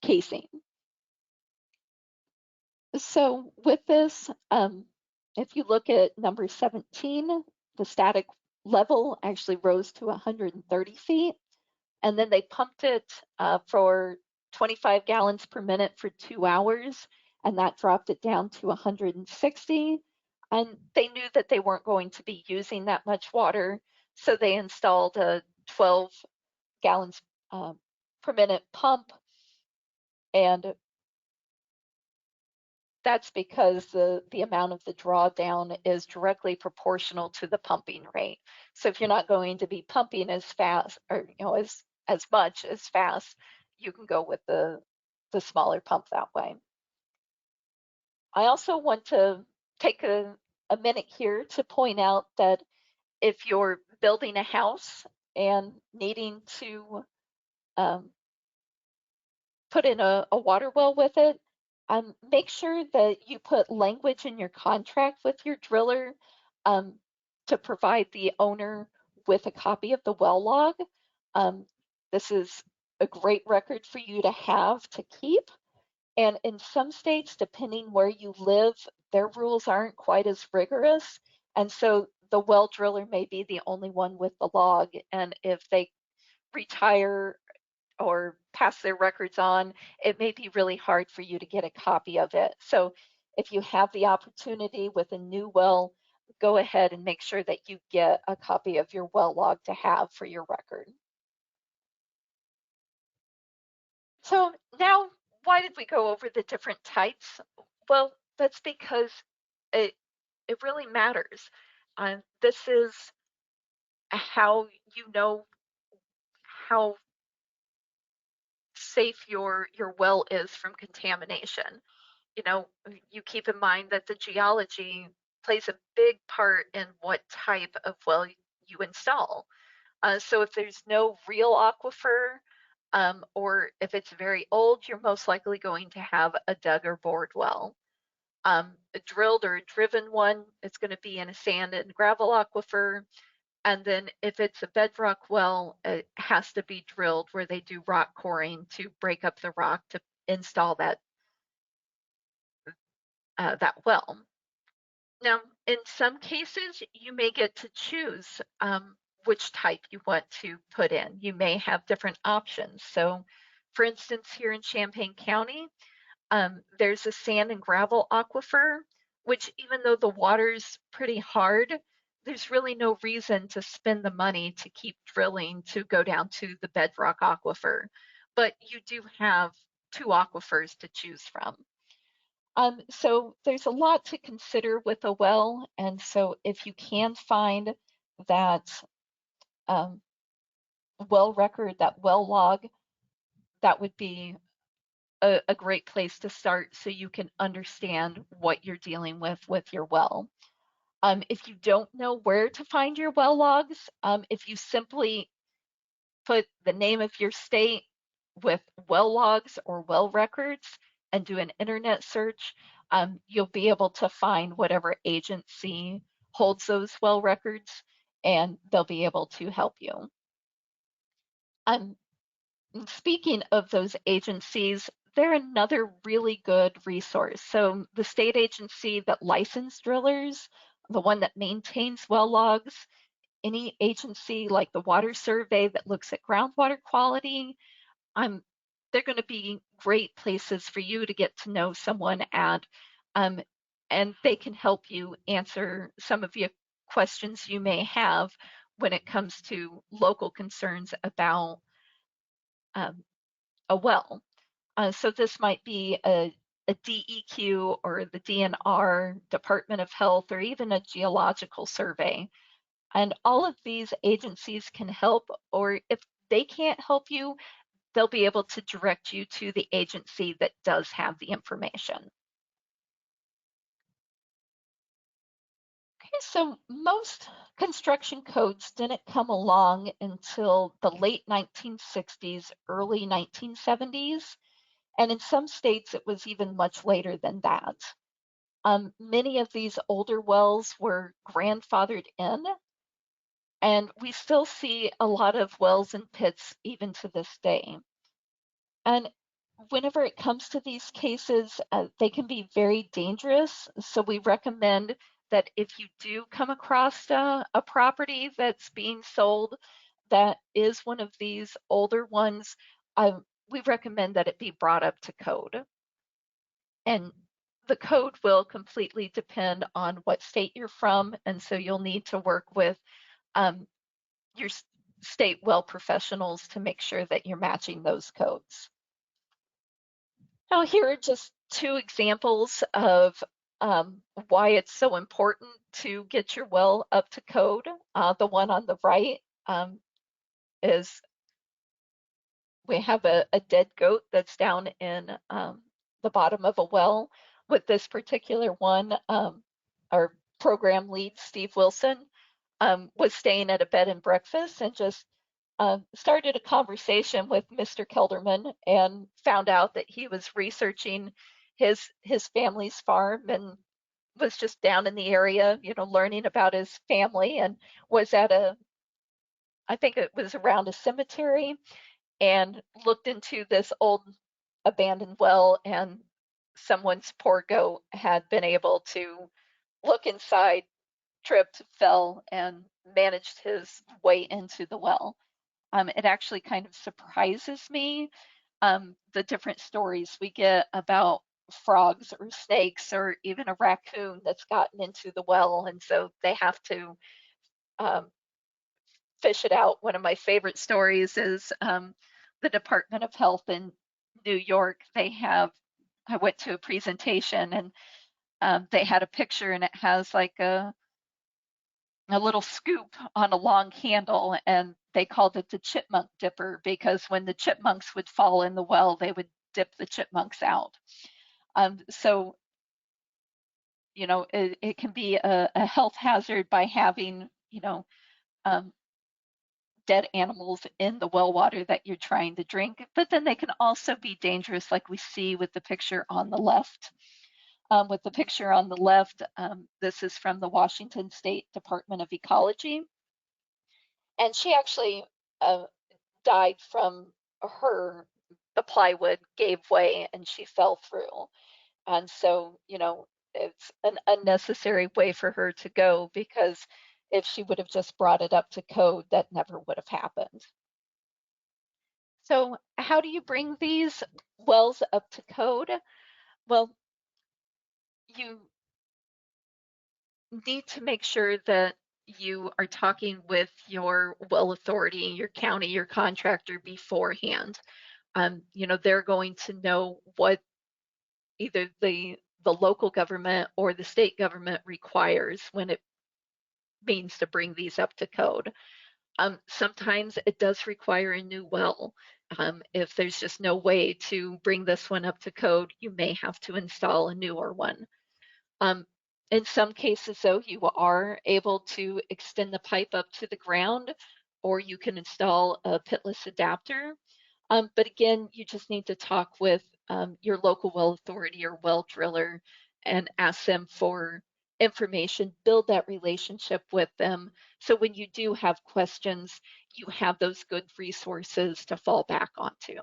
casing. So with this, if you look at number 17, the static level actually rose to 130 feet. And then they pumped it for 25 gallons per minute for 2 hours, and that dropped it down to 160. And they knew that they weren't going to be using that much water, so they installed a 12 gallons per minute pump. And that's because the amount of the drawdown is directly proportional to the pumping rate. So if you're not going to be pumping as fast or as much as fast, you can go with the smaller pump that way. I also want to take a minute here to point out that if you're building a house and needing to put in a water well with it, make sure that you put language in your contract with your driller to provide the owner with a copy of the well log. This is a great record for you to have to keep. And in some states, depending where you live, their rules aren't quite as rigorous. And so the well driller may be the only one with the log, and if they retire or pass their records on, it may be really hard for you to get a copy of it. So if you have the opportunity with a new well, go ahead and make sure that you get a copy of your well log to have for your record. So now, why did we go over the different types? Well, that's because it it really matters. This is how you know how safe your well is from contamination. You know, you keep in mind that the geology plays a big part in what type of well you install. So if there's no real aquifer, or if it's very old, you're most likely going to have a dug or bored well. A drilled or a driven one, it's going to be in a sand and gravel aquifer. And then if it's a bedrock well, it has to be drilled where they do rock coring to break up the rock to install that well. Now, in some cases, you may get to choose which type you want to put in. You may have different options. So, for instance, here in Champaign County, there's a sand and gravel aquifer, which even though the water's pretty hard, there's really no reason to spend the money to keep drilling to go down to the bedrock aquifer. But you do have two aquifers to choose from. So there's a lot to consider with a well, and so if you can find that well record, that well log, that would be a great place to start so you can understand what you're dealing with your well. If you don't know where to find your well logs, if you simply put the name of your state with well logs or well records and do an internet search, you'll be able to find whatever agency holds those well records and they'll be able to help you. Speaking of those agencies, they're another really good resource. So the state agency that licensed drillers, the one that maintains well logs, any agency like the Water Survey that looks at groundwater quality, they're going to be great places for you to get to know someone at, and they can help you answer some of your questions you may have when it comes to local concerns about um, a well. So this might be a DEQ or the DNR, Department of Health, or even a geological survey. And all of these agencies can help, or if they can't help you, they'll be able to direct you to the agency that does have the information. Okay, so most construction codes didn't come along until the late 1960s, early 1970s, and in some states it was even much later than that. Many of these older wells were grandfathered in, and we still see a lot of wells and pits even to this day. And whenever it comes to these cases, they can be very dangerous. So we recommend that if you do come across a property that's being sold that is one of these older ones, we recommend that it be brought up to code. And the code will completely depend on what state you're from. And so you'll need to work with your state well professionals to make sure that you're matching those codes. Now, here are just two examples of why it's so important to get your well up to code. The one on the right is we have a dead goat that's down in the bottom of a well. With this particular one, our program lead, Steve Wilson, was staying at a bed and breakfast and just started a conversation with Mr. Kelderman and found out that he was researching his family's farm and was just down in the area, you know, learning about his family, and was at I think it was around a cemetery, and looked into this old abandoned well, and someone's poor goat had been able to look inside tripped, fell, and managed his way into the well. It actually kind of surprises me, the different stories we get about frogs or snakes or even a raccoon that's gotten into the well, and so they have to um, fish it out. One of my favorite stories is the Department of Health in New York. I went to a presentation and they had a picture and it has like a little scoop on a long handle, and they called it the chipmunk dipper because when the chipmunks would fall in the well, they would dip the chipmunks out. So, it can be a health hazard by having, um, dead animals in the well water that you're trying to drink, but then they can also be dangerous, like we see with the picture on the left. With the picture on the left, this is from the Washington State Department of Ecology, and she actually uh, died from her, the plywood gave way and she fell through. And so, it's an unnecessary way for her to go because if she would have just brought it up to code, that never would have happened. So, how do you bring these wells up to code? Well, you need to make sure that you are talking with your well authority, your county, your contractor beforehand. They're going to know what either the local government or the state government requires when it means to bring these up to code. Sometimes it does require a new well. If there's just no way to bring this one up to code, you may have to install a newer one. Um, in some cases, though, you are able to extend the pipe up to the ground, or you can install a pitless adapter. But again, you just need to talk with your local well authority or well driller and ask them for information, build that relationship with them. So when you do have questions, you have those good resources to fall back onto.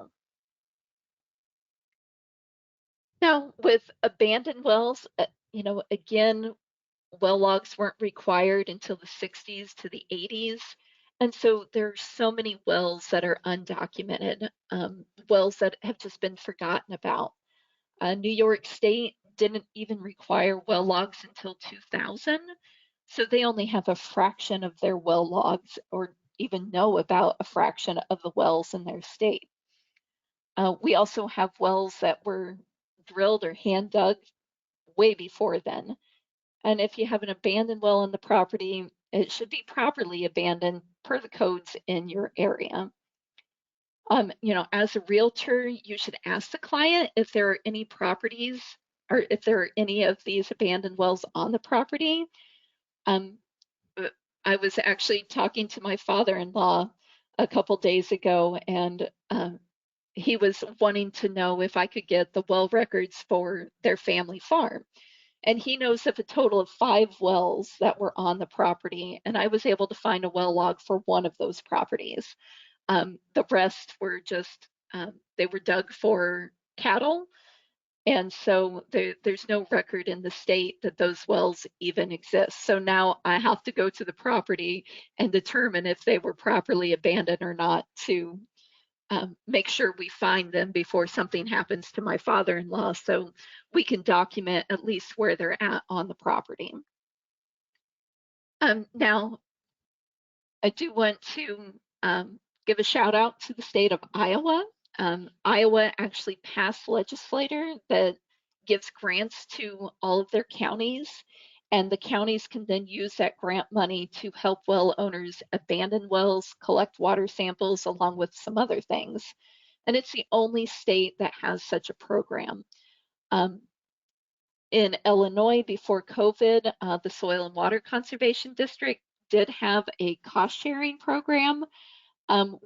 Now, with abandoned wells, again, well logs weren't required until the 60s to the 80s. And so there's so many wells that are undocumented, wells that have just been forgotten about. New York State didn't even require well logs until 2000. So they only have a fraction of their well logs or even know about a fraction of the wells in their state. We also have wells that were drilled or hand dug way before then. And if you have an abandoned well on the property, it should be properly abandoned per the codes in your area. As a realtor, you should ask the client if there are any properties or if there are any of these abandoned wells on the property. Um, I was actually talking to my father-in-law a couple days ago, and he was wanting to know if I could get the well records for their family farm. And he knows of a total of 5 wells that were on the property, and I was able to find a well log for one of those properties. The rest were just, they were dug for cattle, and so there's no record in the state that those wells even exist. So now I have to go to the property and determine if they were properly abandoned or not to make sure we find them before something happens to my father-in-law so we can document at least where they're at on the property. Now, I do want to give a shout out to the state of Iowa. Iowa actually passed legislature that gives grants to all of their counties, and the counties can then use that grant money to help well owners abandon wells, collect water samples, along with some other things. And it's the only state that has such a program. Um, in Illinois, before COVID, the Soil and Water Conservation District did have a cost sharing program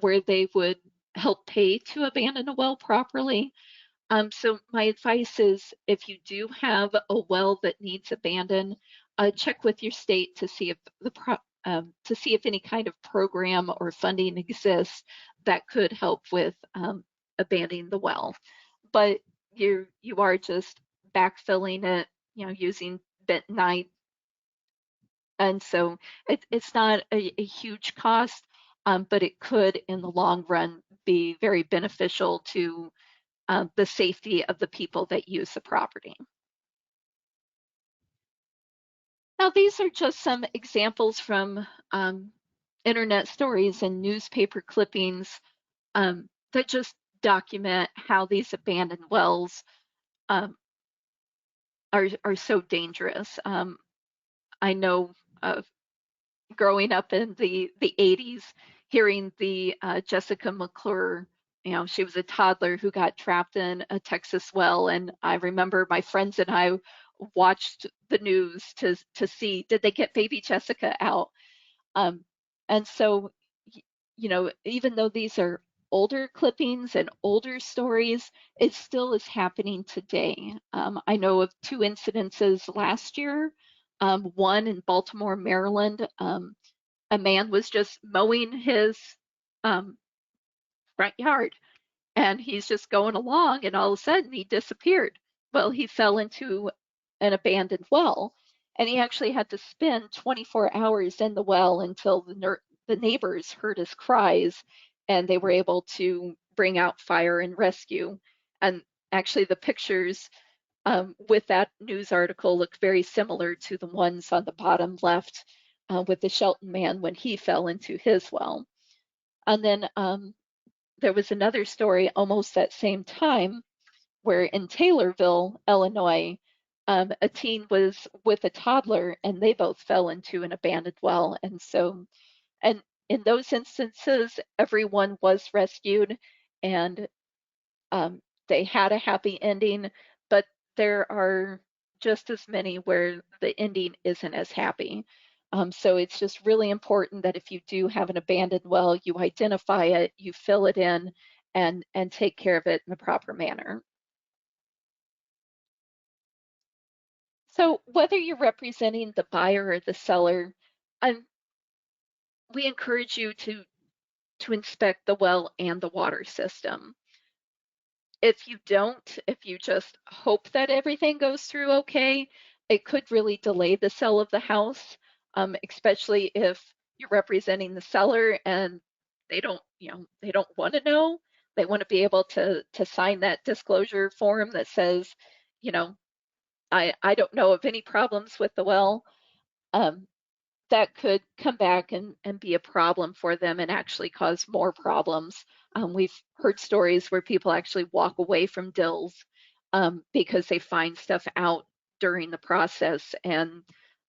where they would help pay to abandon a well properly. So my advice is if you do have a well that needs abandoned, check with your state to see if to see if any kind of program or funding exists that could help with abandoning the well. But you are just backfilling it, using bentonite And so it's not a huge cost, but it could, in the long run, be very beneficial to the safety of the people that use the property. Now, these are just some examples from internet stories and newspaper clippings that just document how these abandoned wells um, are so dangerous. I know of growing up in the 80s, hearing the Jessica McClure, she was a toddler who got trapped in a Texas well, and I remember my friends and I watched the news to see, did they get baby Jessica out? Um, and so, even though these are older clippings and older stories, it still is happening today. I know of two incidences last year. One in Baltimore, Maryland. A man was just mowing his um, front yard, and he's just going along, and all of a sudden he disappeared. Well, he fell into an abandoned well, and he actually had to spend 24 hours in the well until the neighbors heard his cries, and they were able to bring out fire and rescue. And actually, the pictures with that news article look very similar to the ones on the bottom left with the Shelton man when he fell into his well. And then there was another story almost that same time where in Taylorville, Illinois, a teen was with a toddler and they both fell into an abandoned well. And in those instances, everyone was rescued and um, they had a happy ending, but there are just as many where the ending isn't as happy. So it's just really important that if you do have an abandoned well, you identify it, you fill it in, and take care of it in the proper manner. So whether you're representing the buyer or the seller, um, we encourage you to inspect the well and the water system. If you don't, if you just hope that everything goes through okay, it could really delay the sale of the house, especially if you're representing the seller and they don't want to know. They want to be able to sign that disclosure form that says, you know, I don't know of any problems with the well. Um, that could come back and be a problem for them and actually cause more problems. We've heard stories where people actually walk away from DILs because they find stuff out during the process and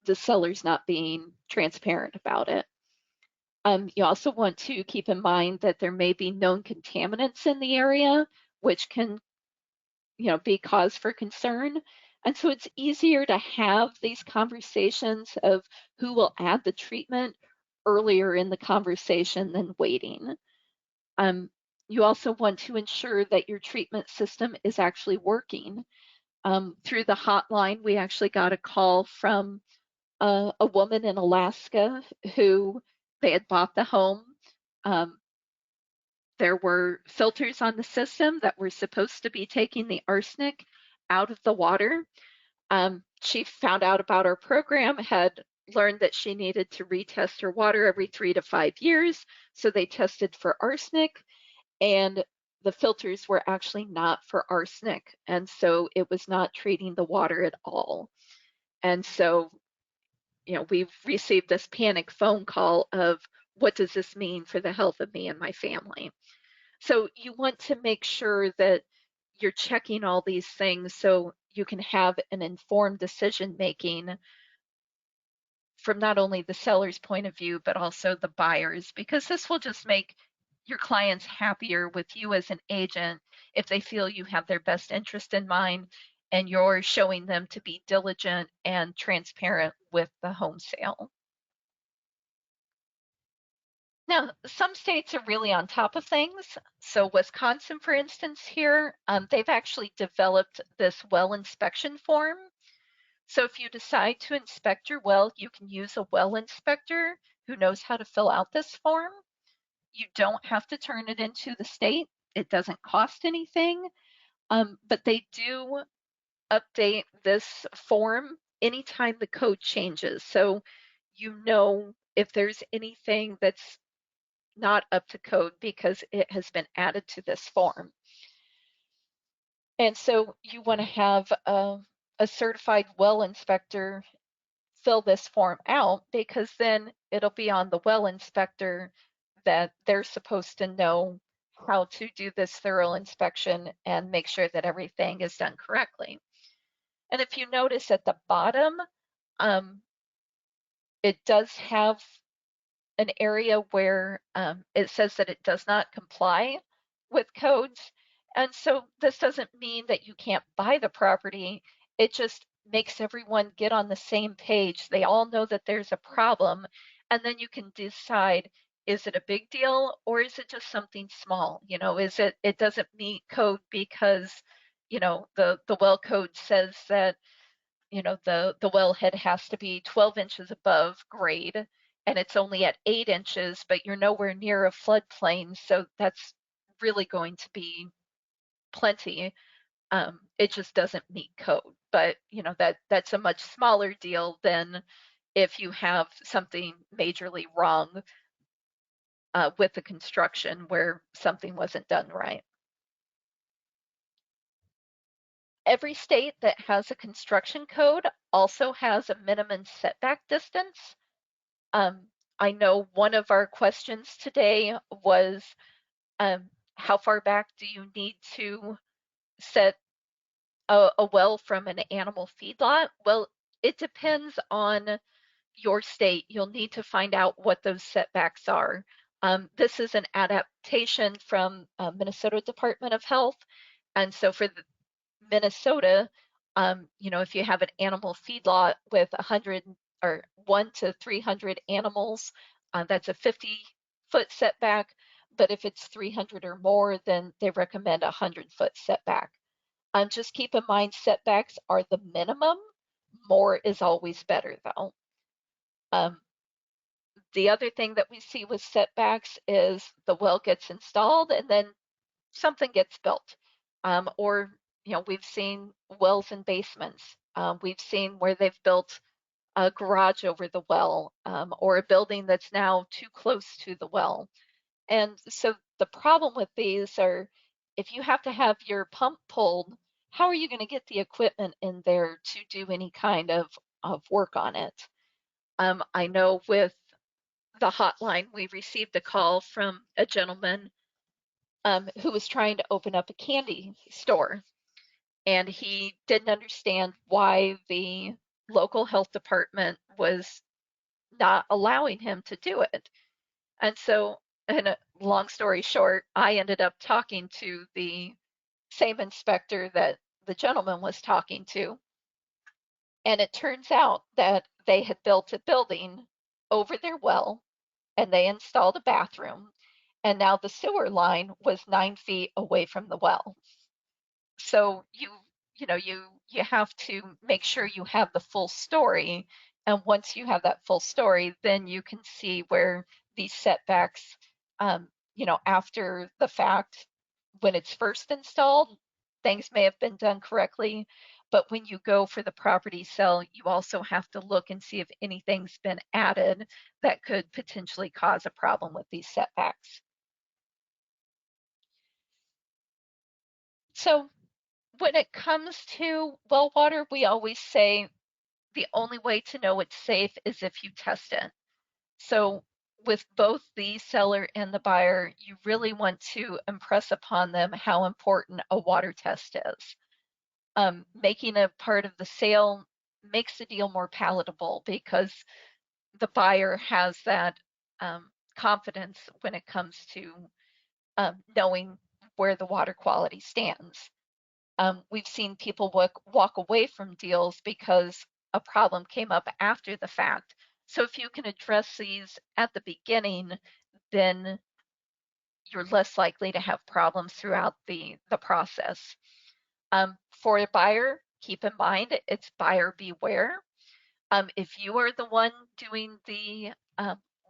the seller's not being transparent about it. You also want to keep in mind that there may be known contaminants in the area, which can be cause for concern. And so it's easier to have these conversations of who will add the treatment earlier in the conversation than waiting. Um, you also want to ensure that your treatment system is actually working. Through the hotline, we actually got a call from a woman in Alaska who they had bought the home. Um, there were filters on the system that were supposed to be taking the arsenic out of the water. She found out about our program, had learned that she needed to retest her water every 3 to 5 years. So they tested for arsenic, and the filters were actually not for arsenic. And so it was not treating the water at all. And so, we've received this panic phone call of what does this mean for the health of me and my family? So you want to make sure that you're checking all these things so you can have an informed decision making from not only the seller's point of view, but also the buyer's, because this will just make your clients happier with you as an agent if they feel you have their best interest in mind and you're showing them to be diligent and transparent with the home sale. Now, some states are really on top of things. So Wisconsin, for instance, here, they've actually developed this well inspection form. So if you decide to inspect your well, you can use a well inspector who knows how to fill out this form. You don't have to turn it into the state. It doesn't cost anything, but they do update this form anytime the code changes. So you know if there's anything that's not up to code because it has been added to this form. And so you want to have a certified well inspector fill this form out, because then it'll be on the well inspector that they're supposed to know how to do this thorough inspection and make sure that everything is done correctly. And if you notice at the bottom, um, it does have an area where it says that it does not comply with codes. And so this doesn't mean that you can't buy the property. It just makes everyone get on the same page. They all know that there's a problem, and then you can decide, is it a big deal or is it just something small? You know, is it doesn't meet code because, you know, the well code says that, you know, the wellhead has to be 12 inches above grade, and it's only at 8 inches, but you're nowhere near a floodplain, so that's really going to be plenty. It just doesn't meet code. But you know, that's a much smaller deal than if you have something majorly wrong with the construction where something wasn't done right. Every state that has a construction code also has a minimum setback distance. Um, I know one of our questions today was, how far back do you need to set a well from an animal feedlot? Well, it depends on your state. You'll need to find out what those setbacks are. This is an adaptation from Minnesota Department of Health. And so for the Minnesota, you know, if you have an animal feedlot with 100 or 1 to 300 animals, that's a 50-foot setback. But if it's 300 or more, then they recommend a 100-foot setback. Just keep in mind, setbacks are the minimum. More is always better, though. Um, the other thing that we see with setbacks is the well gets installed and then something gets built. Or, you know, we've seen wells in basements. We've seen where they've built a garage over the well, or a building that's now too close to the well. And so the problem with these are, if you have to have your pump pulled, how are you going to get the equipment in there to do any kind of work on it? I know with the hotline, we received a call from a gentleman who was trying to open up a candy store, and he didn't understand why the local health department was not allowing him to do it. And so, and a long story short, I ended up talking to the same inspector that the gentleman was talking to. And it turns out that they had built a building over their well, and they installed a bathroom. And now the sewer line was 9 feet away from the well. So you know, you have to make sure you have the full story. And once you have that full story, then you can see where these setbacks, you know, after the fact, when it's first installed, things may have been done correctly. But when you go for the property sale, you also have to look and see if anything's been added that could potentially cause a problem with these setbacks. So when it comes to well water, we always say the only way to know it's safe is if you test it. So with both the seller and the buyer, you really want to impress upon them how important a water test is. Making a part of the sale makes the deal more palatable because the buyer has that confidence when it comes to knowing where the water quality stands. We've seen people walk away from deals because a problem came up after the fact. So if you can address these at the beginning, then you're less likely to have problems throughout the process. For a buyer, keep in mind it's buyer beware. If you are the one doing the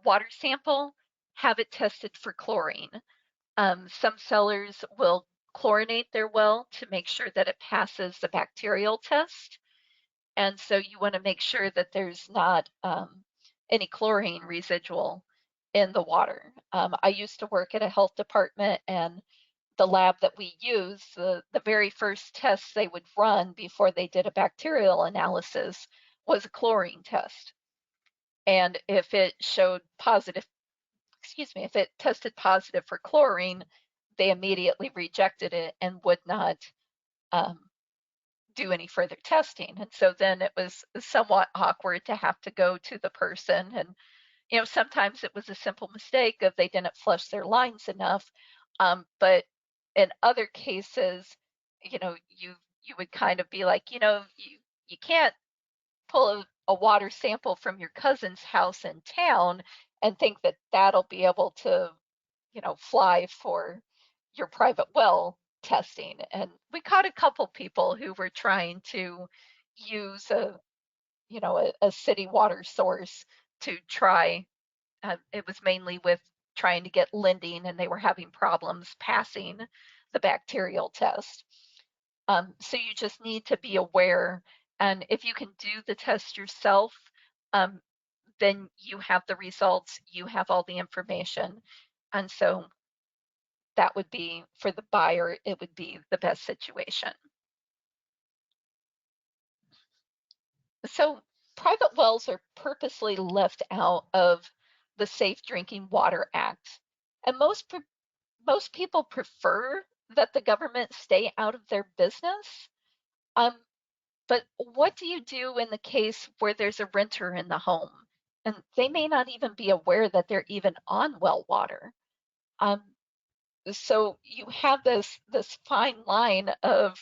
water sample, have it tested for chlorine. Some sellers will chlorinate their well to make sure that it passes the bacterial test. And so you want to make sure that there's not any chlorine residual in the water. I used to work at a health department, and the lab that we use, the very first tests they would run before they did a bacterial analysis was a chlorine test. And if it showed positive, excuse me, if it tested positive for chlorine, they immediately rejected it and would not um, do any further testing. And so then it was somewhat awkward to have to go to the person. And, sometimes it was a simple mistake of they didn't flush their lines enough. But in other cases, you would kind of be like, you can't pull a water sample from your cousin's house in town and think that that'll be able to, fly for your private well testing. And we caught a couple people who were trying to use a city water source to try. It was mainly with trying to get lending, and they were having problems passing the bacterial test. So you just need to be aware. And if you can do the test yourself, um, then you have the results, you have all the information. And so that would be, for the buyer, it would be the best situation. So private wells are purposely left out of the Safe Drinking Water Act. And most people prefer that the government stay out of their business. Um, but what do you do in the case where there's a renter in the home and they may not even be aware that they're even on well water? Um, so you have this fine line of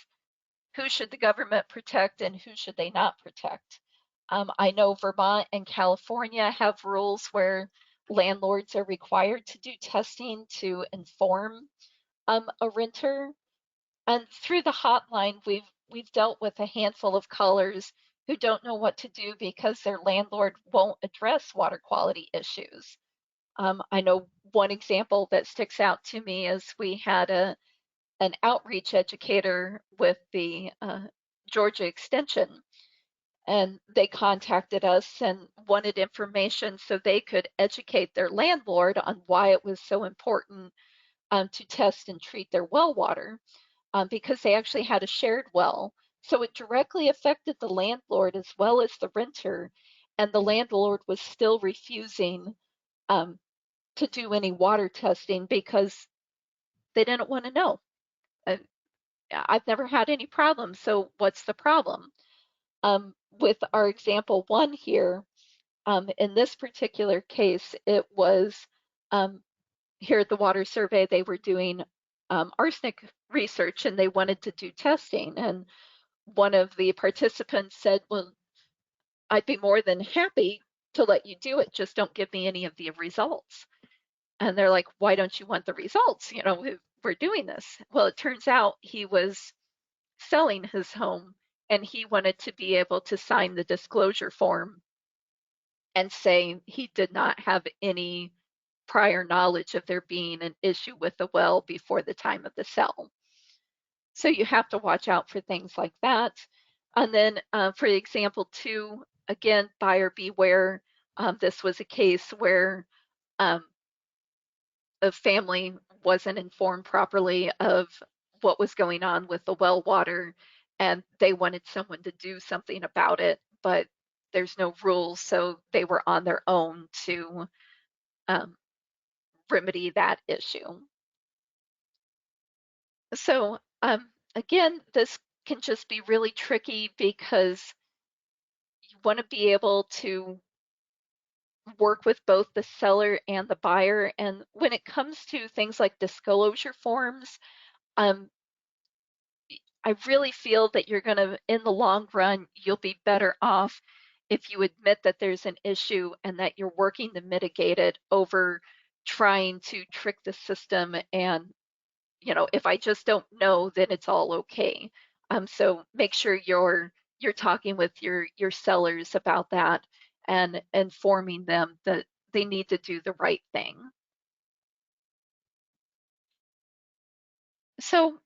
who should the government protect and who should they not protect. I know Vermont and California have rules where landlords are required to do testing to inform a renter. And through the hotline, we've dealt with a handful of callers who don't know what to do because their landlord won't address water quality issues. I know one example that sticks out to me is we had an outreach educator with the Georgia Extension, and they contacted us and wanted information so they could educate their landlord on why it was so important to test and treat their well water, because they actually had a shared well. So it directly affected the landlord as well as the renter, and the landlord was still refusing um, to do any water testing because they didn't want to know. Uh, I've never had any problems, so what's the problem? With our example one here, in this particular case, it was um, here at the water survey, they were doing arsenic research and they wanted to do testing. And one of the participants said, well, I'd be more than happy to let you do it, just don't give me any of the results. And they're like, why don't you want the results? We're doing this. Well, it turns out he was selling his home and he wanted to be able to sign the disclosure form and say he did not have any prior knowledge of there being an issue with the well before the time of the sale. So you have to watch out for things like that. And then for example two, again, buyer beware. This was a case where um, a family wasn't informed properly of what was going on with the well water, and they wanted someone to do something about it, but there's no rules, so they were on their own to um, remedy that issue. So again, this can just be really tricky because you want to be able to work with both the seller and the buyer. And when it comes to things like disclosure forms, um, I really feel that you're going to, in the long run, you'll be better off if you admit that there's an issue and that you're working to mitigate it over trying to trick the system and, if I just don't know, then it's all okay. So make sure you're talking with your sellers about that and informing them that they need to do the right thing. So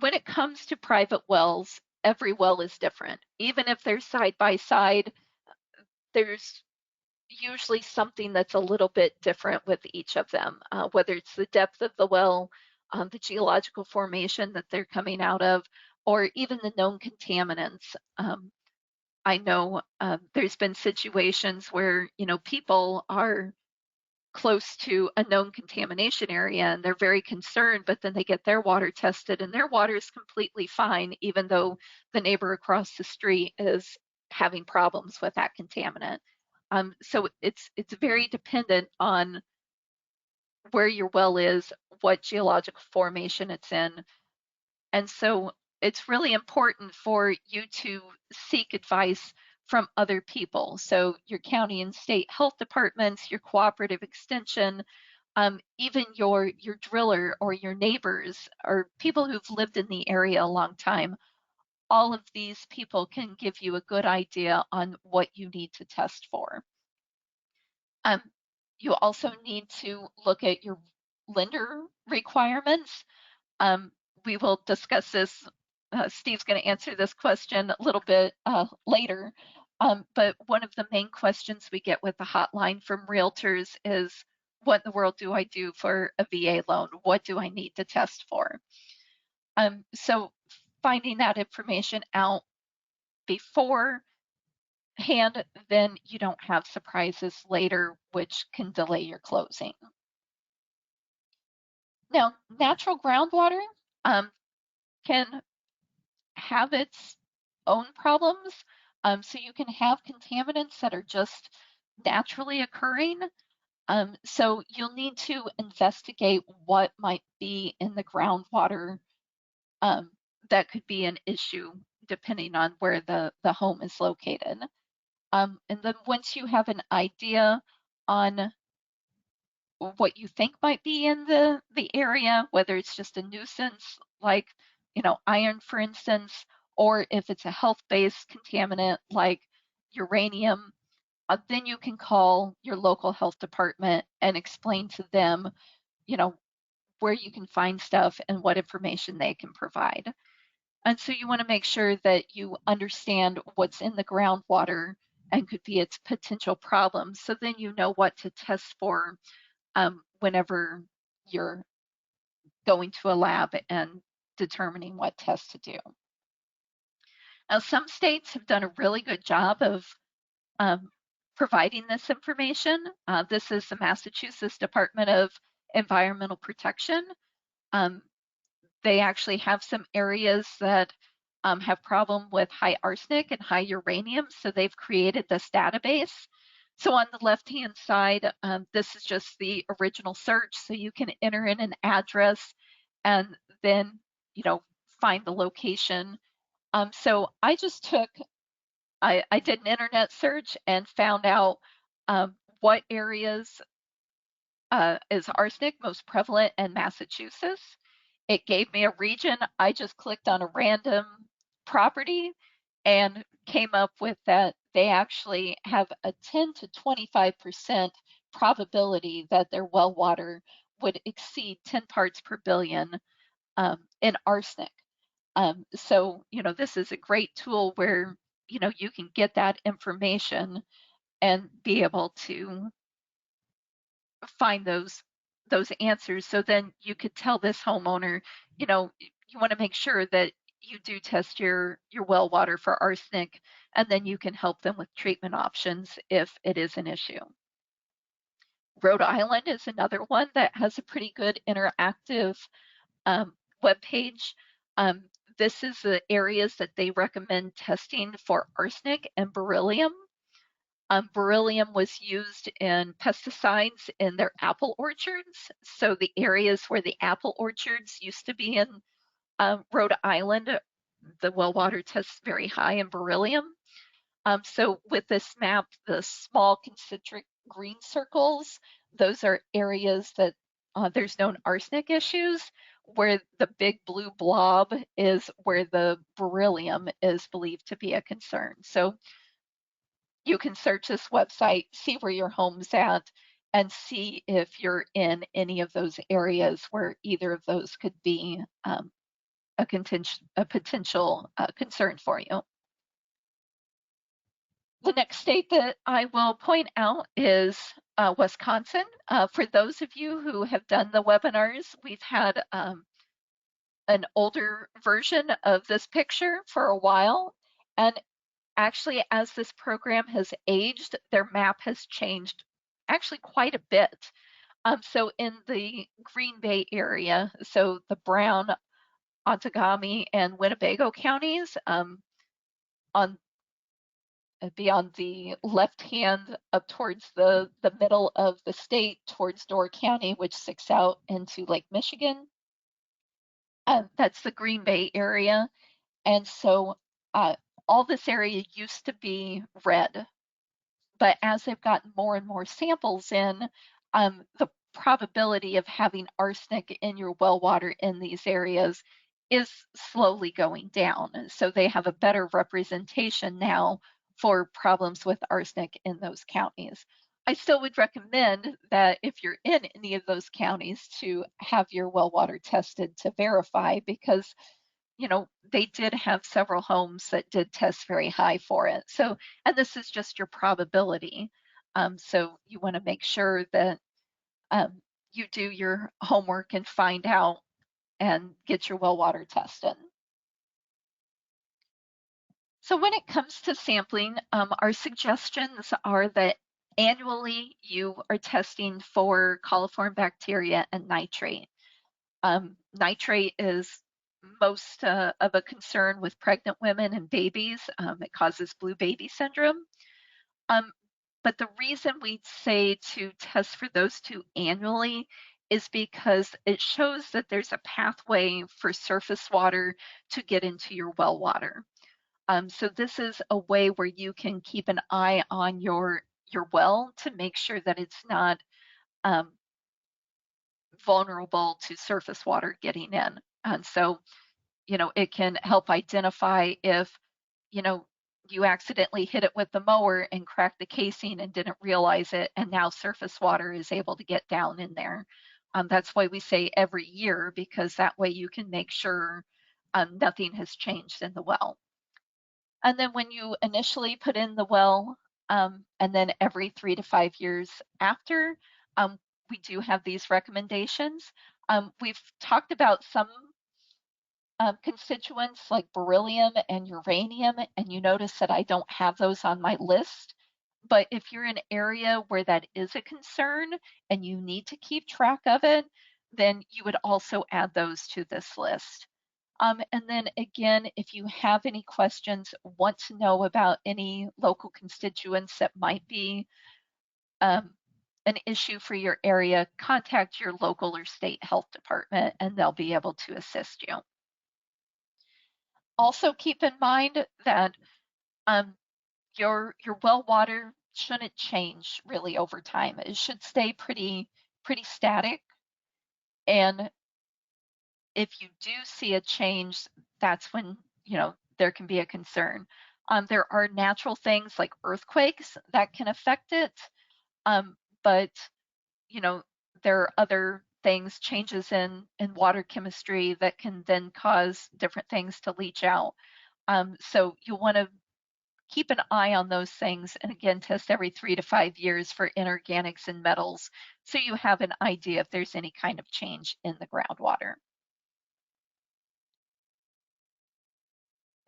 when it comes to private wells, every well is different. Even if they're side by side, there's usually something that's a little bit different with each of them, whether it's the depth of the well, the geological formation that they're coming out of, or even the known contaminants. I know there's been situations where, people are close to a known contamination area and they're very concerned, but then they get their water tested and their water is completely fine, even though the neighbor across the street is having problems with that contaminant. So it's very dependent on where your well is, what geological formation it's in, and so it's really important for you to seek advice from other people. So your county and state health departments, your cooperative extension, even your driller or your neighbors or people who've lived in the area a long time. All of these people can give you a good idea on what you need to test for. Um, you also need to look at your lender requirements. Um, we will discuss this. Steve's going to answer this question a little bit later. But one of the main questions we get with the hotline from realtors is, what in the world do I do for a VA loan? What do I need to test for? So finding that information out beforehand, then you don't have surprises later, which can delay your closing. Now, natural groundwater can have its own problems. So you can have contaminants that are just naturally occurring. So you'll need to investigate what might be in the groundwater um, that could be an issue depending on where the home is located. And then once you have an idea on what you think might be in the area, whether it's just a nuisance like, iron, for instance, or if it's a health-based contaminant like uranium, then you can call your local health department and explain to them, you know, where you can find stuff and what information they can provide. And so you want to make sure that you understand what's in the groundwater and could be its potential problems. So then you know what to test for whenever you're going to a lab and determining what test to do. Now, some states have done a really good job of um, providing this information. This is the Massachusetts Department of Environmental Protection. Um, they actually have some areas that have problem with high arsenic and high uranium, so they've created this database. So on the left-hand side, this is just the original search, so you can enter in an address and then, find the location. So I did an internet search and found out what areas is arsenic most prevalent in Massachusetts. It gave me a region. I just clicked on a random property and came up with that they actually have a 10 to 25% probability that their well water would exceed 10 parts per billion in arsenic. So, this is a great tool where, you can get that information and be able to find those answers. So then you could tell this homeowner, you want to make sure that you do test your well water for arsenic, and then you can help them with treatment options if it is an issue. Rhode Island is another one that has a pretty good interactive web page. Um, this is the areas that they recommend testing for arsenic and beryllium. Beryllium was used in pesticides in their apple orchards. So the areas where the apple orchards used to be in Rhode Island, the well water tests very high in beryllium. So with this map, the small concentric green circles, those are areas that there's known arsenic issues, where the big blue blob is where the beryllium is believed to be a concern. So you can search this website, see where your home's at, and see if you're in any of those areas where either of those could be a potential concern for you. The next state that I will point out is Wisconsin. For those of you who have done the webinars, we've had an older version of this picture for a while. And actually, as this program has aged, their map has changed actually quite a bit. So in the Green Bay area, so the Brown, Outagamie, and Winnebago counties, on be on the left hand up towards the middle of the state towards Door County, which sticks out into Lake Michigan. That's the Green Bay area. And so uh, all this area used to be red, but as they've gotten more and more samples in, the probability of having arsenic in your well water in these areas is slowly going down. So they have a better representation now for problems with arsenic in those counties. I still would recommend that if you're in any of those counties to have your well water tested to verify, because they did have several homes that did test very high for it. So, and this is just your probability. So you want to make sure that um, you do your homework and find out and get your well water tested. So when it comes to sampling, our suggestions are that annually you are testing for coliform bacteria and nitrate. Nitrate is most of a concern with pregnant women and babies. It causes blue baby syndrome. Um, but the reason we say to test for those two annually is because it shows that there's a pathway for surface water to get into your well water. So this is a way where you can keep an eye on your well to make sure that it's not um, vulnerable to surface water getting in. And so it can help identify if, you know, you accidentally hit it with the mower and cracked the casing and didn't realize it, and now surface water is able to get down in there. That's why we say every year, because that way you can make sure nothing has changed in the well. And then when you initially put in the well, and then every 3 to 5 years after, we do have these recommendations. We've talked about some constituents like beryllium and uranium, and you notice that I don't have those on my list. But if you're in an area where that is a concern and you need to keep track of it, then you would also add those to this list. And then again, if you have any questions, want to know about any local constituents that might be um, an issue for your area, contact your local or state health department and they'll be able to assist you. Also keep in mind that um, your well water shouldn't change really over time. It should stay pretty static. And if you do see a change, that's when there can be a concern. There are natural things like earthquakes that can affect it, but you know there are other things, changes in water chemistry that can then cause different things to leach out. So you want to keep an eye on those things and again test every 3 to 5 years for inorganics and metals so you have an idea if there's any kind of change in the groundwater.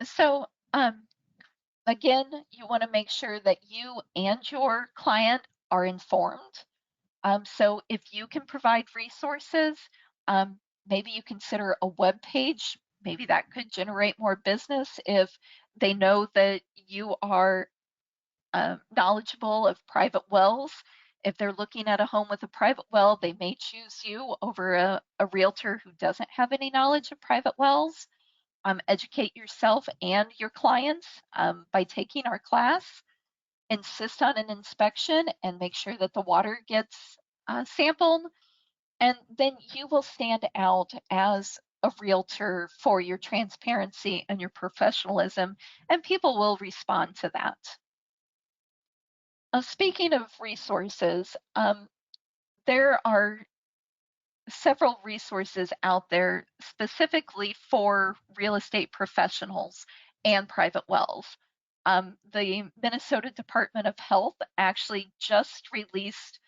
So again, you want to make sure that you and your client are informed. So if you can provide resources, maybe you consider a web page. Maybe that could generate more business if they know that you are knowledgeable of private wells. If they're looking at a home with a private well, they may choose you over a realtor who doesn't have any knowledge of private wells. Educate yourself and your clients by taking our class. Insist on an inspection and make sure that the water gets sampled. And then you will stand out as a realtor for your transparency and your professionalism, and people will respond to that. Speaking of resources, there are several resources out there specifically for real estate professionals and private wells. The Minnesota Department of Health actually just released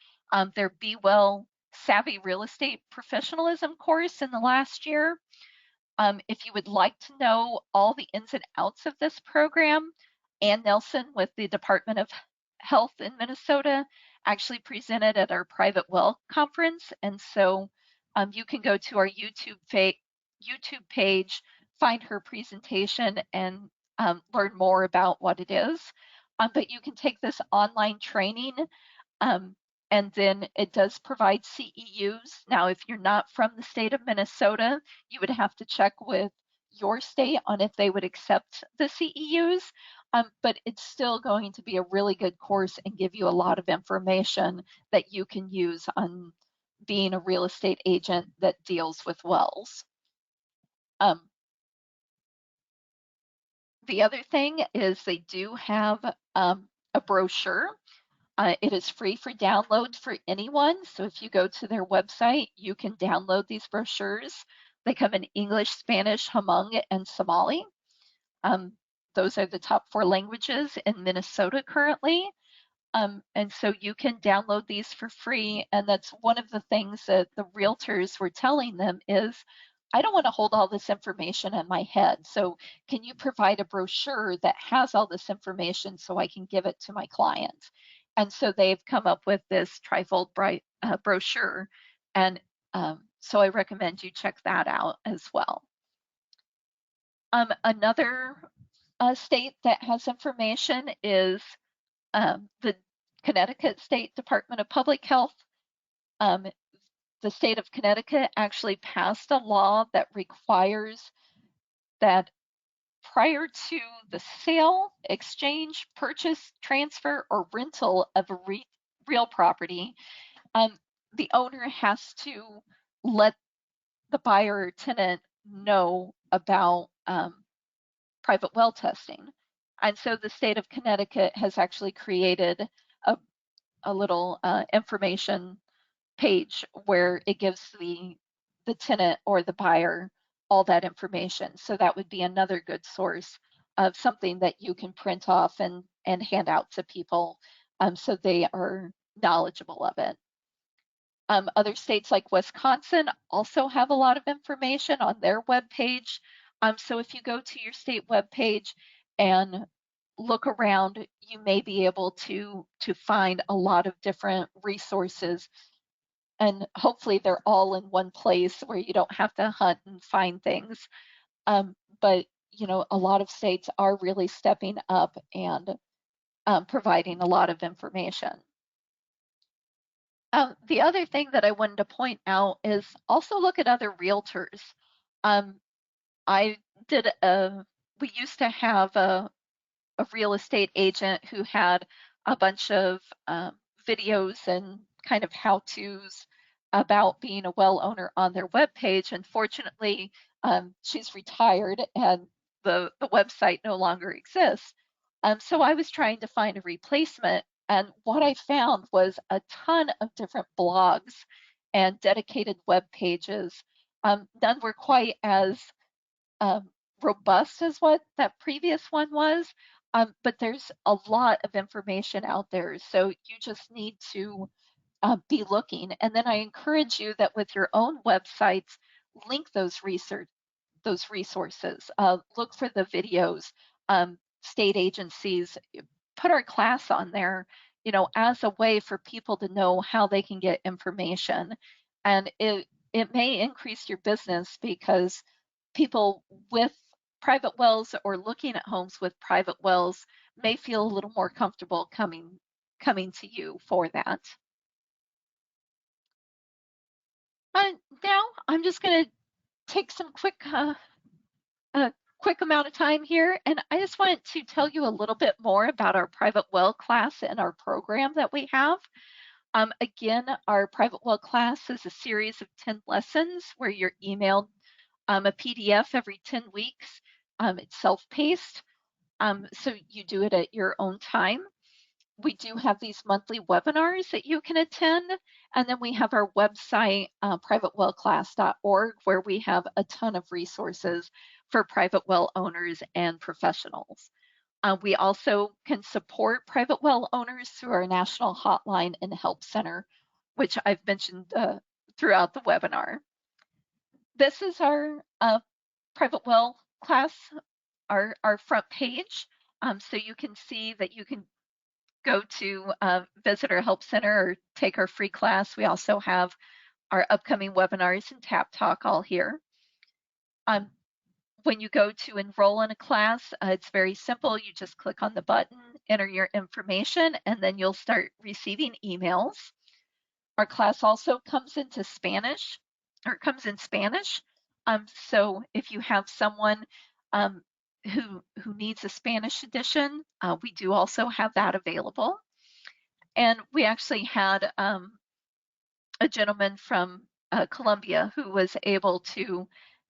their Be Well Savvy Real Estate Professionalism course in the last year. If you would like to know all the ins and outs of this program, Ann Nelson with the Department of Health in Minnesota actually presented at our Private Well conference. And so you can go to our YouTube page, find her presentation, and learn more about what it is. But you can take this online training, um, and then it does provide CEUs. Now, if you're not from the state of Minnesota, you would have to check with your state on if they would accept the CEUs, but it's still going to be a really good course and give you a lot of information that you can use on being a real estate agent that deals with wells. The other thing is they do have a brochure. It is free for download for anyone. So if you go to their website, you can download these brochures. They come in English, Spanish, Hmong, and Somali. Those are the top 4 languages in Minnesota currently. And so you can download these for free. And that's one of the things that the realtors were telling them is, I don't want to hold all this information in my head. So can you provide a brochure that has all this information so I can give it to my clients? And so they've come up with this trifold brochure. And so I recommend you check that out as well. Another state that has information is the Connecticut State Department of Public Health. The state of Connecticut actually passed a law that requires that prior to the sale, exchange, purchase, transfer, or rental of a real property, the owner has to let the buyer or tenant know about private well testing. And so the state of Connecticut has actually created a little information page where it gives the tenant or the buyer all that information. So that would be another good source of something that you can print off and hand out to people so they are knowledgeable of it. Other states like Wisconsin also have a lot of information on their webpage. So if you go to your state webpage and look around, you may be able to find a lot of different resources, and hopefully they're all in one place where you don't have to hunt and find things. But you know, a lot of states are really stepping up and providing a lot of information. The other thing that I wanted to point out is also look at other realtors. I did we used to have a real estate agent who had a bunch of videos and kind of how-tos about being a well owner on their webpage. Unfortunately, she's retired and the website no longer exists. So I was trying to find a replacement, and what I found was a ton of different blogs and dedicated web pages. None were quite as robust as what that previous one was, but there's a lot of information out there. So you just need to be looking. And then I encourage you that with your own websites, link those resources. Look for the videos, state agencies, put our class on there, you know, as a way for people to know how they can get information. And it may increase your business because people with private wells or looking at homes with private wells may feel a little more comfortable coming to you for that. Now I'm just going to take some quick amount of time here, and I just wanted to tell you a little bit more about our private well class and our program that we have. Again, our private well class is a series of 10 lessons where you're emailed a PDF every 10 weeks. It's self-paced, so you do it at your own time. We do have these monthly webinars that you can attend, and then we have our website, privatewellclass.org, where we have a ton of resources for private well owners and professionals. We also can support private well owners through our national hotline and help center, which I've mentioned throughout the webinar. This is our private well class, our front page. So you can see that you can go to visit our help center or take our free class. We also have our upcoming webinars and Tap Talk all here. When you go to enroll in a class, it's very simple. You just click on the button, enter your information, and then you'll start receiving emails. Our class also comes into Spanish, or comes in Spanish. So if you have someone who needs a Spanish edition, we do also have that available. And we actually had a gentleman from Colombia who was able to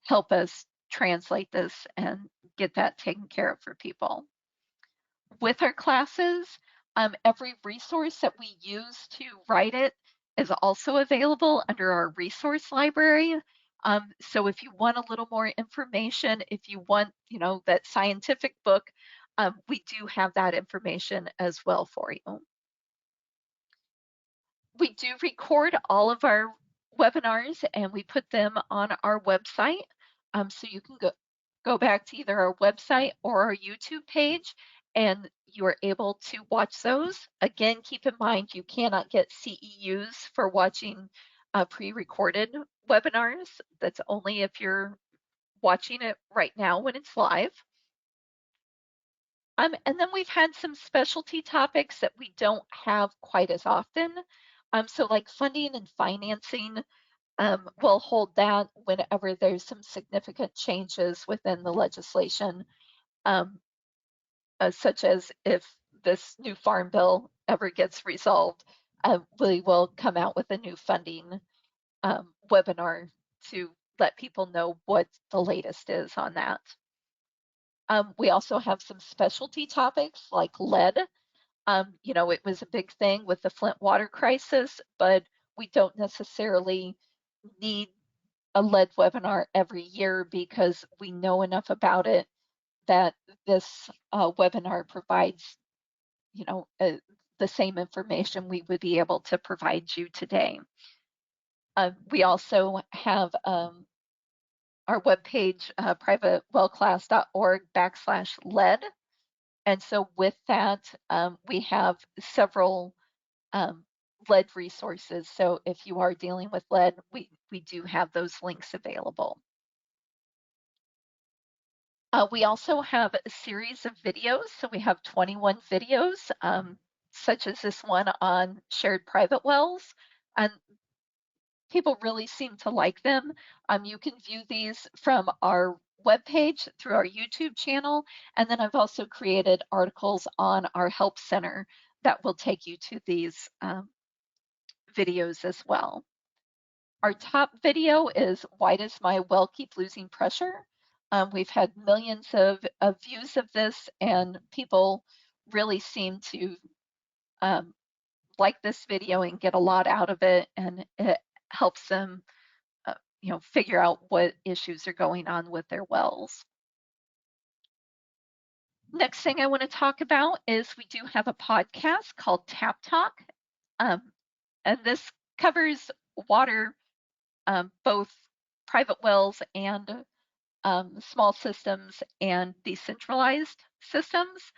help us translate this and get that taken care of for people. With our classes, every resource that we use to write it is also available under our resource library. So if you want a little more information, if you want, that scientific book, we do have that information as well for you. We do record all of our webinars and we put them on our website. So you can go back to either our website or our YouTube page and you are able to watch those. Again, keep in mind you cannot get CEUs for watching pre-recorded webinars. That's only if you're watching it right now when it's live. And then we've had some specialty topics that we don't have quite as often. So like funding and financing, we'll hold that whenever there's some significant changes within the legislation, such as if this new farm bill ever gets resolved, we will come out with a new funding webinar to let people know what the latest is on that. We also have some specialty topics like lead. It was a big thing with the Flint water crisis, but we don't necessarily need a lead webinar every year because we know enough about it that this webinar provides, the same information we would be able to provide you today. We also have our webpage, privatewellclass.org/lead. And so with that, we have several lead resources. So if you are dealing with lead, we do have those links available. We also have a series of videos. So we have 21 videos, such as this one on shared private wells. And people really seem to like them. You can view these from our webpage through our YouTube channel. And then I've also created articles on our help center that will take you to these videos as well. Our top video is Why Does My Well Keep Losing Pressure? We've had millions of views of this and people really seem to like this video and get a lot out of it, and it helps them figure out what issues are going on with their wells. Next thing I want to talk about is we do have a podcast called Tap Talk, and this covers water, both private wells and small systems and decentralized systems.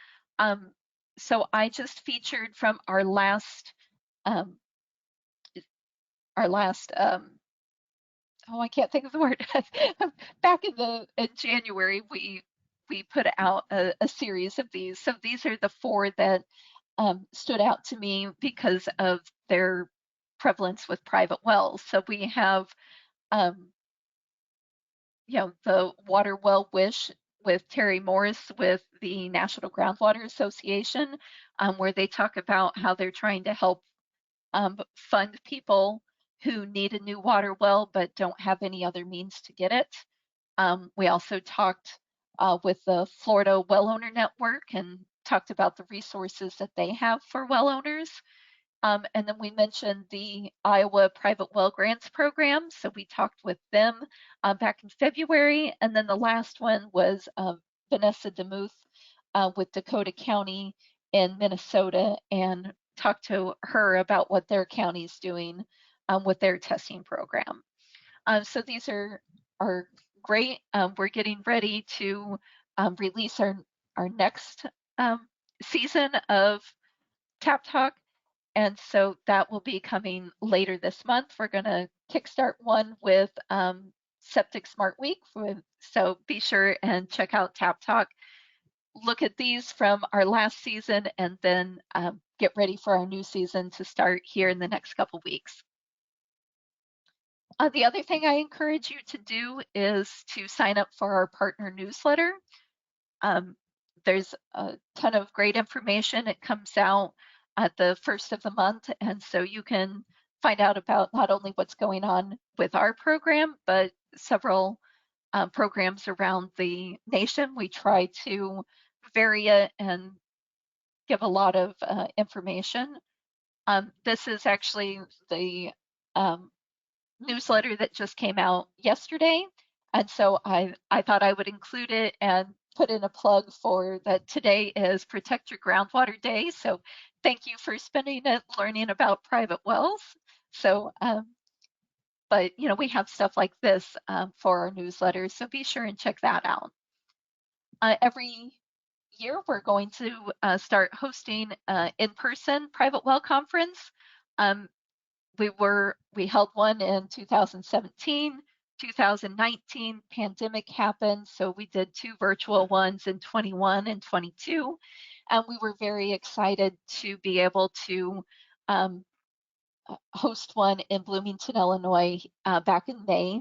So I just featured from our last oh, I can't think of the word. Back in January, we put out a series of these. So these are the 4 that stood out to me because of their prevalence with private wells. So we have, the Water Well Wish with Terry Morris with the National Groundwater Association, where they talk about how they're trying to help fund people who need a new water well but don't have any other means to get it. We also talked with the Florida Well Owner Network and talked about the resources that they have for well owners. And then we mentioned the Iowa Private Well Grants Program. So we talked with them back in February. And then the last one was Vanessa DeMuth with Dakota County in Minnesota and talk to her about what their county's doing with their testing program. So these are great. We're getting ready to release our next season of Tap Talk, and so that will be coming later this month. We're going to kickstart one with Septic Smart Week. So be sure and check out Tap Talk. Look at these from our last season and then get ready for our new season to start here in the next couple weeks. The other thing I encourage you to do is to sign up for our partner newsletter. There's a ton of great information. It comes out at the first of the month, and so you can find out about not only what's going on with our program, but several programs around the nation. We try to vary it and give a lot of information. This is actually the newsletter that just came out yesterday. And so I thought I would include it and put in a plug for that today is Protect Your Groundwater Day. So thank you for spending it learning about private wells. So, but you know, we have stuff like this for our newsletters, so be sure and check that out. Every year, we're going to start hosting in-person private well conference. We held one in 2017, 2019, pandemic happened, so we did 2 virtual ones in 21 and 22, and we were very excited to be able to host one in Bloomington, Illinois back in May.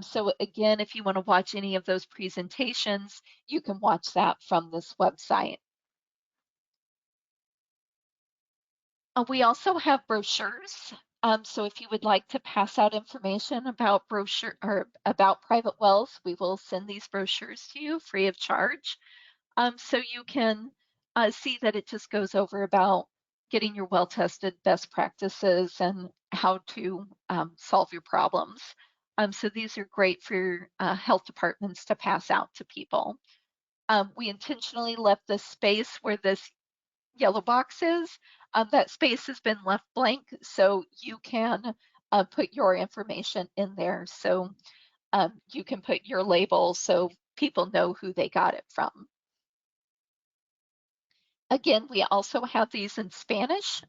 So again, if you want to watch any of those presentations, you can watch that from this website. We also have brochures. So if you would like to pass out information about brochure or about private wells, we will send these brochures to you free of charge. So you can see that it just goes over about getting your well tested, best practices, and how to solve your problems. So these are great for health departments to pass out to people. We intentionally left this space where this yellow box is. That space has been left blank, so you can put your information in there. So you can put your label so people know who they got it from. Again, we also have these in Spanish,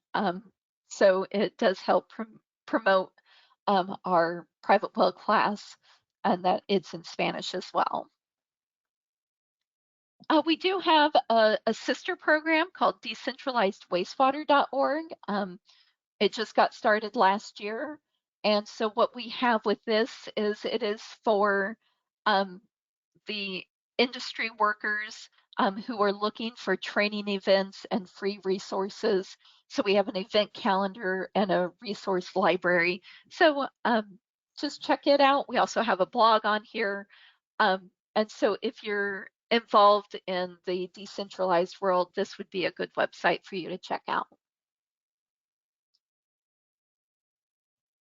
so it does help promote our private well class, and that it's in Spanish as well. We do have a sister program called decentralizedwastewater.org. It just got started last year. And so what we have with this is it is for the industry workers who are looking for training events and free resources. So we have an event calendar and a resource library. So just check it out. We also have a blog on here. And so if you're involved in the decentralized world, this would be a good website for you to check out.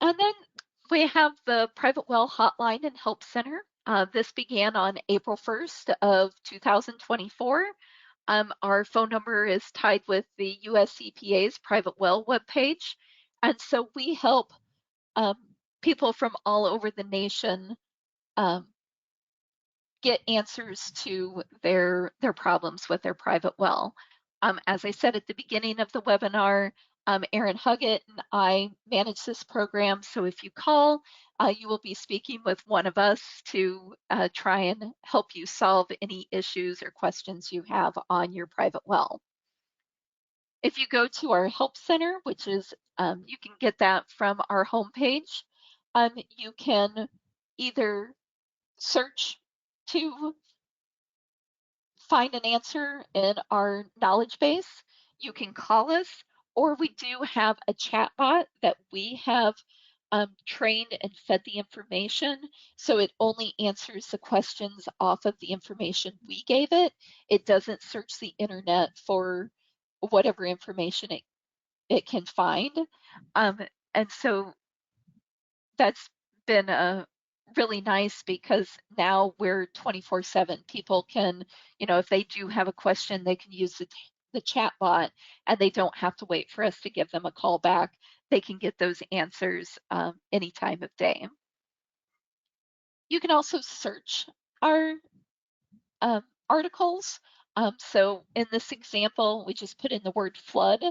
And then we have the Private Well Hotline and Help Center. This began on April 1st of 2024. Our phone number is tied with the US EPA's Private Well webpage. And so we help people from all over the nation get answers to their problems with their private well. As I said at the beginning of the webinar, Erin Huggett and I manage this program. So if you call, you will be speaking with one of us to try and help you solve any issues or questions you have on your private well. If you go to our Help Center, which is, you can get that from our homepage, you can either search to find an answer in our knowledge base. You can call us, or we do have a chat bot that we have trained and fed the information. So it only answers the questions off of the information we gave it. It doesn't search the internet for whatever information it can find. And so that's been a really nice because now we're 24/7. People can, if they do have a question, they can use the chat bot and they don't have to wait for us to give them a call back. They can get those answers any time of day. You can also search our articles. So in this example, we just put in the word flood,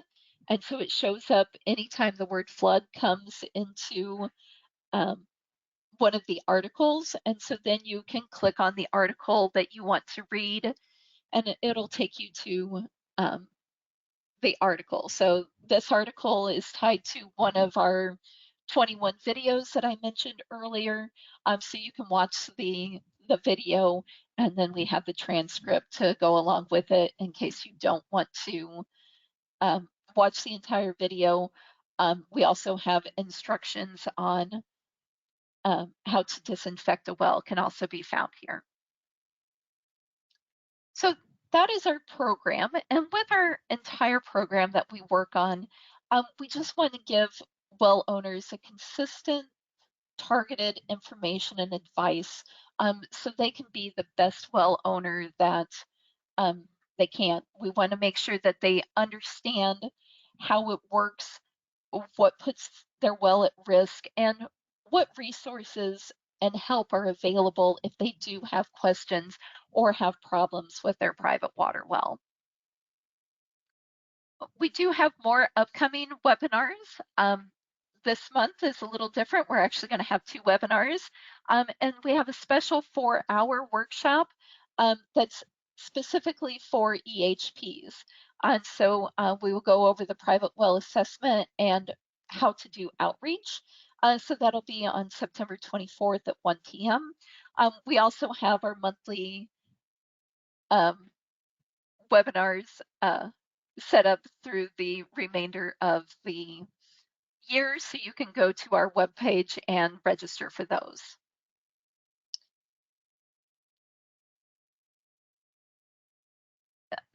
and so it shows up anytime the word flood comes into um, one of the articles. And so then you can click on the article that you want to read, and it'll take you to the article. So this article is tied to one of our 21 videos that I mentioned earlier. So you can watch the video, and then we have the transcript to go along with it in case you don't want to watch the entire video. We also have instructions on how to disinfect a well can also be found here. So that is our program. And with our entire program that we work on, we just want to give well owners a consistent, targeted information and advice so they can be the best well owner that um, they can. We want to make sure that they understand how it works, what puts their well at risk, and what resources and help are available if they do have questions or have problems with their private water well. We do have more upcoming webinars. This month is a little different. We're actually going to have 2 webinars, and we have a special 4-hour workshop that's specifically for EHPs. And so we will go over the private well assessment and how to do outreach. So that'll be on September 24th at 1 p.m. We also have our monthly webinars set up through the remainder of the year, so you can go to our webpage and register for those.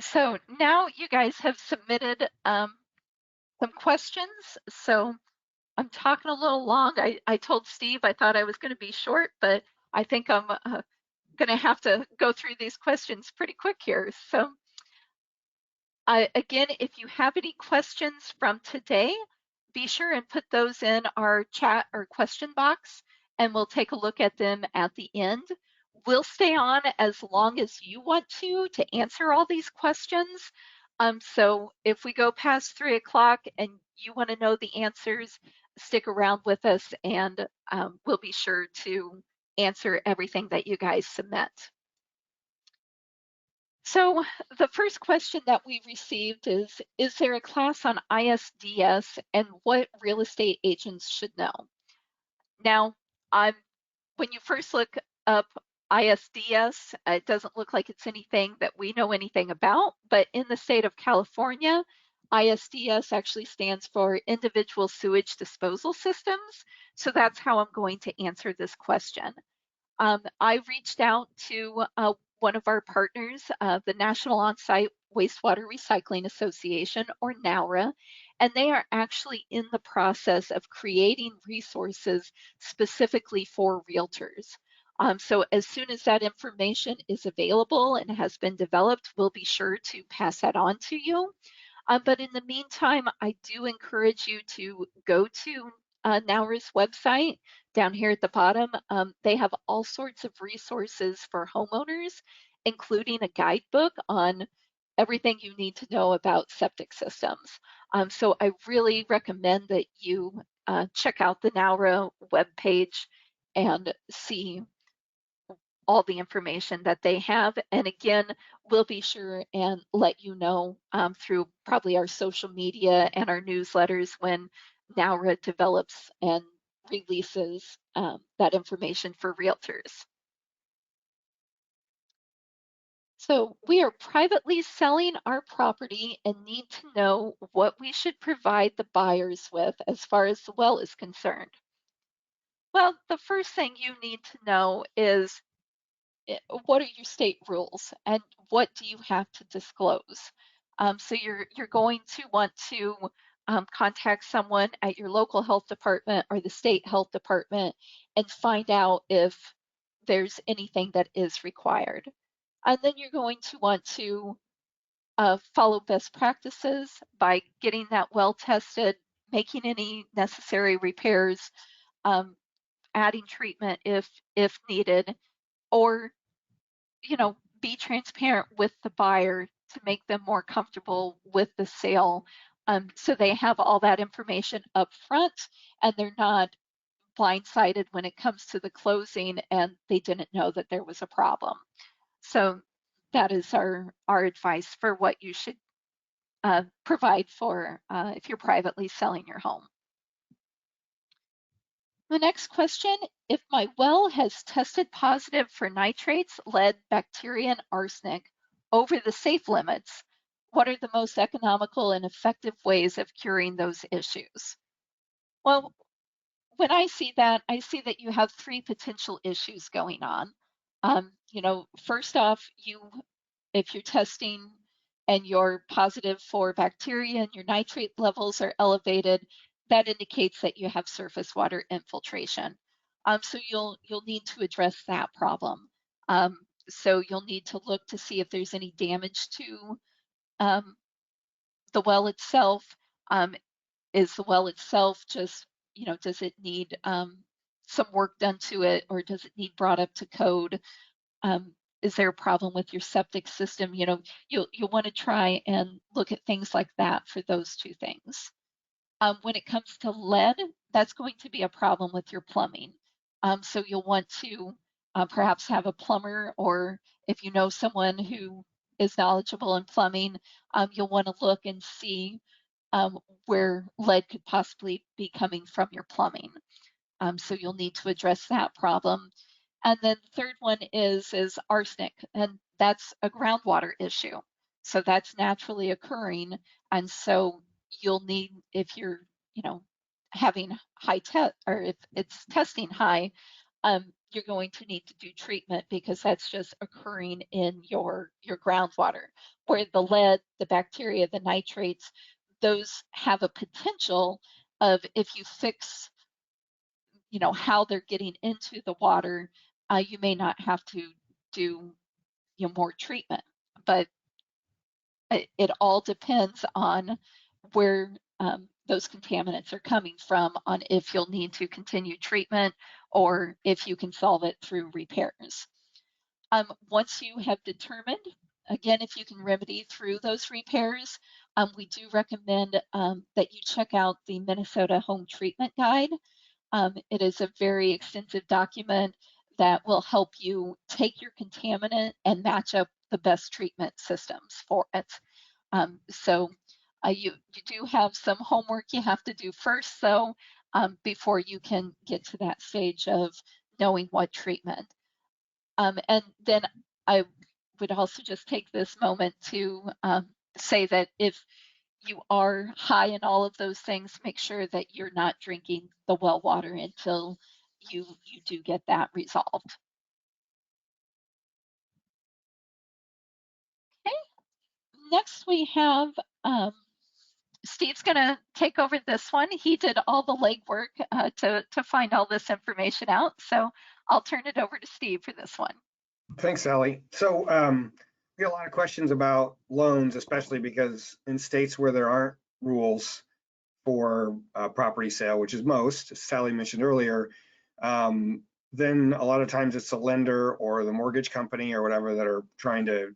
So now you guys have submitted some questions. So I'm talking a little long. I told Steve I thought I was going to be short, but I think I'm going to have to go through these questions pretty quick here. So again, if you have any questions from today, be sure and put those in our chat or question box, and we'll take a look at them at the end. We'll stay on as long as you want to answer all these questions. So if we go past 3 o'clock and you want to know the answers, stick around with us, and we'll be sure to answer everything that you guys submit. So the first question that we received is there a class on ISDS and what real estate agents should know? Now, when you first look up ISDS, it doesn't look like it's anything that we know anything about, but in the state of California, ISDS actually stands for Individual Sewage Disposal Systems. So that's how I'm going to answer this question. I reached out to one of our partners, the National On-Site Wastewater Recycling Association, or NOWRA, and they are actually in the process of creating resources specifically for realtors. So as soon as that information is available and has been developed, we'll be sure to pass that on to you. But in the meantime, I do encourage you to go to NOWRA's website down here at the bottom. They have all sorts of resources for homeowners, including a guidebook on everything you need to know about septic systems. So I really recommend that you check out the NOWRA webpage and see all the information that they have. And again, we'll be sure and let you know through probably our social media and our newsletters when NOWRA develops and releases that information for realtors. So we are privately selling our property and need to know what we should provide the buyers with as far as the well is concerned. Well, the first thing you need to know is what are your state rules and what do you have to disclose? So you're going to want to contact someone at your local health department or the state health department and find out if there's anything that is required. And then you're going to want to follow best practices by getting that well tested, making any necessary repairs, um, adding treatment if needed, or be transparent with the buyer to make them more comfortable with the sale, so they have all that information up front and they're not blindsided when it comes to the closing and they didn't know that there was a problem. So that is our advice for what you should provide for if you're privately selling your home. The next question, if my well has tested positive for nitrates, lead, bacteria, and arsenic over the safe limits, what are the most economical and effective ways of curing those issues? Well, when I see that you have three potential issues going on. First off, if you're testing and you're positive for bacteria and your nitrate levels are elevated, that indicates that you have surface water infiltration. So you'll need to address that problem. So you'll need to look to see if there's any damage to the well itself. Is the well itself just, does it need some work done to it, or does it need brought up to code? Is there a problem with your septic system? You'll want to try and look at things like that for those two things. When it comes to lead, that's going to be a problem with your plumbing. So you'll want to perhaps have a plumber, or if you know someone who is knowledgeable in plumbing, you'll want to look and see where lead could possibly be coming from your plumbing. So you'll need to address that problem. And then the third one is arsenic, and that's a groundwater issue. So that's naturally occurring. And so you'll need, if you're, having high test, or if it's testing high, you're going to need to do treatment because that's just occurring in your groundwater. Where the lead, the bacteria, the nitrates, those have a potential of, if you fix how they're getting into the water, you may not have to do more treatment. But it all depends on where those contaminants are coming from, on if you'll need to continue treatment or if you can solve it through repairs. Once you have determined, again, if you can remedy through those repairs, we do recommend that you check out the Minnesota Home Treatment Guide. It is a very extensive document that will help you take your contaminant and match up the best treatment systems for it. So you do have some homework you have to do first, though, before you can get to that stage of knowing what treatment. And then I would also just take this moment to say that if you are high in all of those things, make sure that you're not drinking the well water until you do get that resolved. Okay, next we have Steve's going to take over this one. He did all the legwork to find all this information out, so I'll turn it over to Steve for this one. Thanks, Sally. So we get a lot of questions about loans, especially because in states where there aren't rules for property sale, which is most, as Sally mentioned earlier, then a lot of times it's the lender or the mortgage company or whatever that are trying to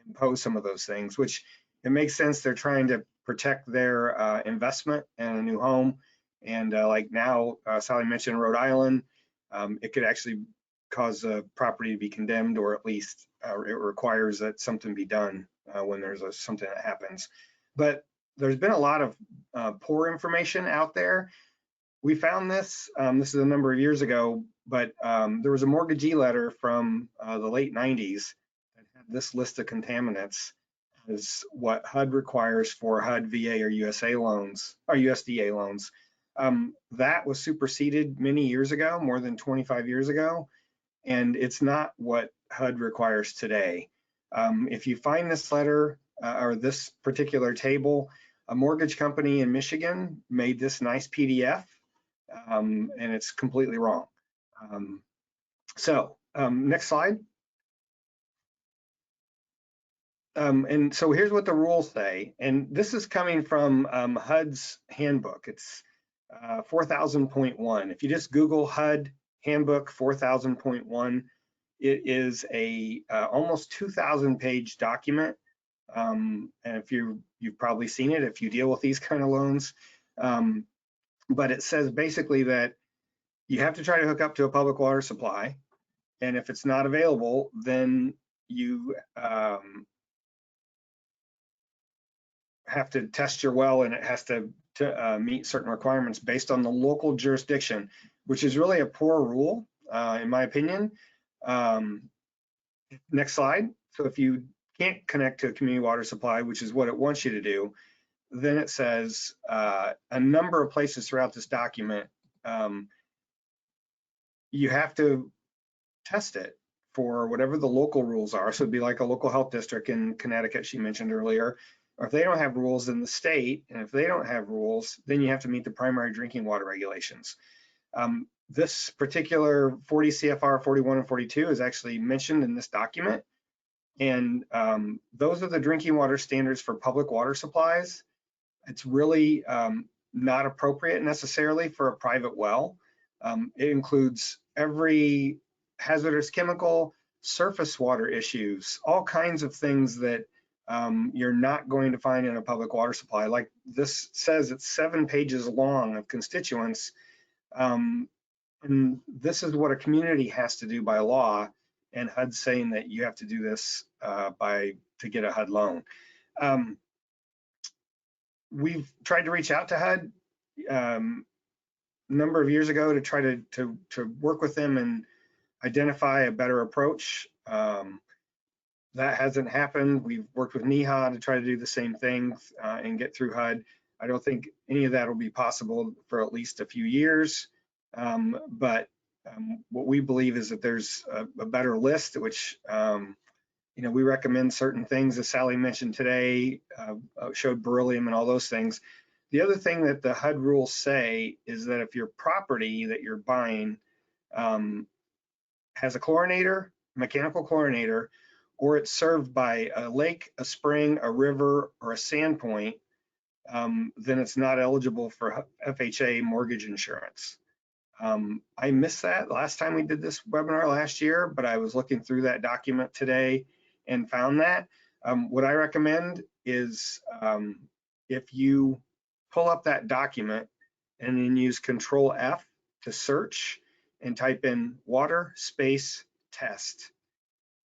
impose some of those things, which it makes sense. They're trying to protect their investment in a new home. And like now, Sally mentioned Rhode Island, it could actually cause a property to be condemned, or at least it requires that something be done when there's something that happens. But there's been a lot of poor information out there. We found this, this is a number of years ago, but there was a mortgagee letter from the late 90s that had this list of contaminants as what HUD requires for HUD, VA, or USA loans, or USDA loans. That was superseded many years ago, more than 25 years ago, and it's not what HUD requires today. If you find this letter or this particular table, a mortgage company in Michigan made this nice PDF and it's completely wrong. Next slide. And so here's what the rules say, and this is coming from HUD's handbook. It's 4000.1. If you just Google HUD handbook 4000.1, it is a almost 2,000 page document. And if you've probably seen it if you deal with these kind of loans. But it says basically that you have to try to hook up to a public water supply, and if it's not available, then you have to test your well, and it has to meet certain requirements based on the local jurisdiction, which is really a poor rule, in my opinion. Next slide. So if you can't connect to a community water supply, which is what it wants you to do, then it says a number of places throughout this document, you have to test it for whatever the local rules are. So it'd be like a local health district in Connecticut she mentioned earlier, or if they don't have rules in the state, and if they don't have rules, then you have to meet the primary drinking water regulations. This particular 40 CFR 41 and 42 is actually mentioned in this document. And those are the drinking water standards for public water supplies. It's really not appropriate necessarily for a private well. It includes every hazardous chemical, surface water issues, all kinds of things that you're not going to find in a public water supply. Like this says, it's 7 pages long of constituents. And this is what a community has to do by law, and HUD's saying that you have to do this to get a HUD loan. We've tried to reach out to HUD a number of years ago to try to work with them and identify a better approach. That hasn't happened. We've worked with NEHA to try to do the same thing and get through HUD. I don't think any of that will be possible for at least a few years. But what we believe is that there's a better list, which we recommend certain things, as Sally mentioned today, showed beryllium and all those things. The other thing that the HUD rules say is that if your property that you're buying has a chlorinator, mechanical chlorinator, or it's served by a lake, a spring, a river, or a sand point, then it's not eligible for FHA mortgage insurance. I missed that last time we did this webinar last year, but I was looking through that document today and found that. What I recommend is if you pull up that document and then use Control F to search and type in water space test.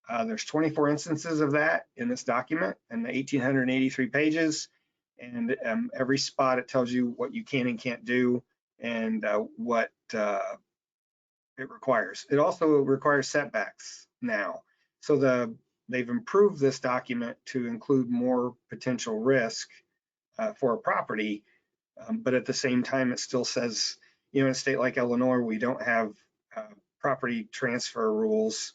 There's 24 instances of that in this document and the 1,883 pages. And every spot it tells you what you can and can't do and what it requires. It also requires setbacks now. So they've improved this document to include more potential risk for a property, but at the same time, it still says, in a state like Illinois, we don't have property transfer rules.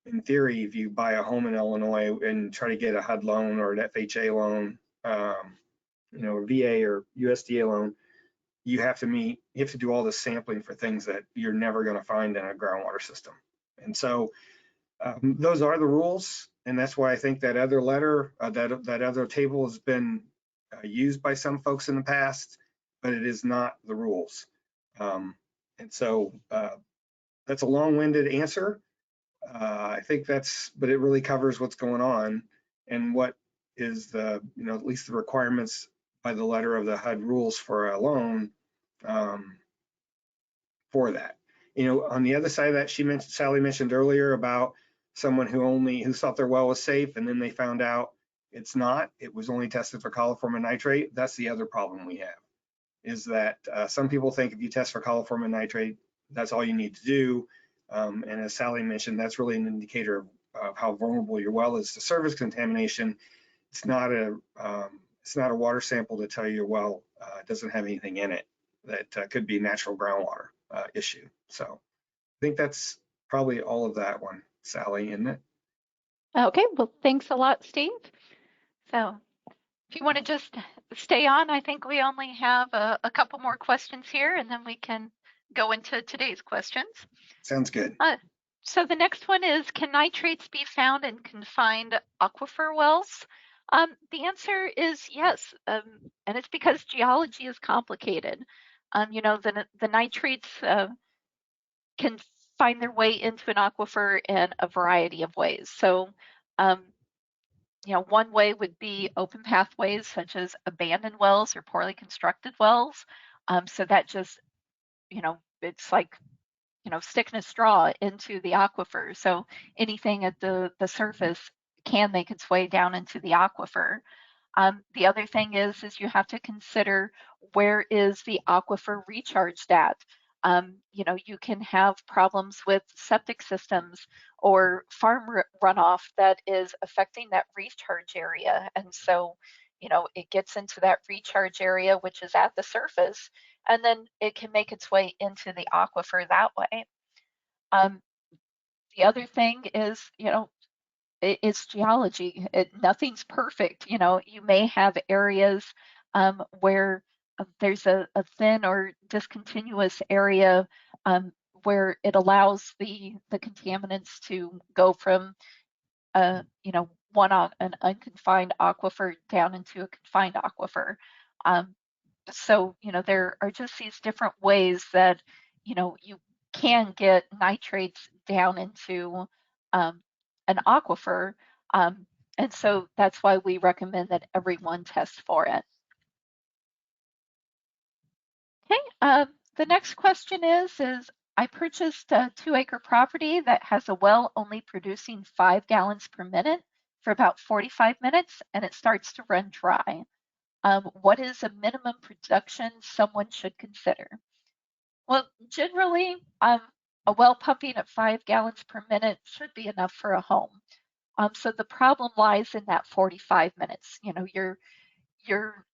In theory, if you buy a home in Illinois and try to get a HUD loan or an FHA loan, a VA or USDA loan, you have to do all this sampling for things that you're never going to find in a groundwater system. And so those are the rules, and that's why I think that other letter, that other table has been used by some folks in the past, but it is not the rules. And so that's a long-winded answer. I think but it really covers what's going on and what is at least the requirements by the letter of the HUD rules for a loan for that. On the other side of that, Sally mentioned earlier about someone who thought their well was safe and then they found out it's not. It was only tested for coliform nitrate. That's the other problem we have, is that some people think if you test for coliform nitrate, that's all you need to do. And as Sally mentioned, that's really an indicator of how vulnerable your well is to surface contamination. It's not a water sample to tell you your well doesn't have anything in it that could be natural groundwater issue. So I think that's probably all of that one, Sally, isn't it? Okay, well, thanks a lot, Steve. So If you want to just stay on, I think we only have a couple more questions here, and then we can go into today's questions. Sounds good. So the next one is, can nitrates be found in confined aquifer wells? The answer is yes, and it's because geology is complicated. The nitrates can find their way into an aquifer in a variety of ways. So, um, one way would be open pathways such as abandoned wells or poorly constructed wells. So that just, it's like, sticking a straw into the aquifer. So anything at the surface can make its way down into the aquifer. The other thing is you have to consider, where is the aquifer recharged at? You can have problems with septic systems or farm runoff that is affecting that recharge area. And so, it gets into that recharge area, which is at the surface, and then it can make its way into the aquifer that way. Um, the other thing is, it's geology. Nothing's perfect. You may have areas where there's a thin or discontinuous area where it allows the contaminants to go from an unconfined aquifer down into a confined aquifer. Um, so there are just these different ways that you can get nitrates down into um, an aquifer, um, and so that's why we recommend that everyone test for it. Okay, the next question is I purchased a 2-acre property that has a well only producing 5 gallons per minute for about 45 minutes, and it starts to run dry. What is a minimum production someone should consider? Well, generally, a well pumping at 5 gallons per minute should be enough for a home. So the problem lies in that 45 minutes. You're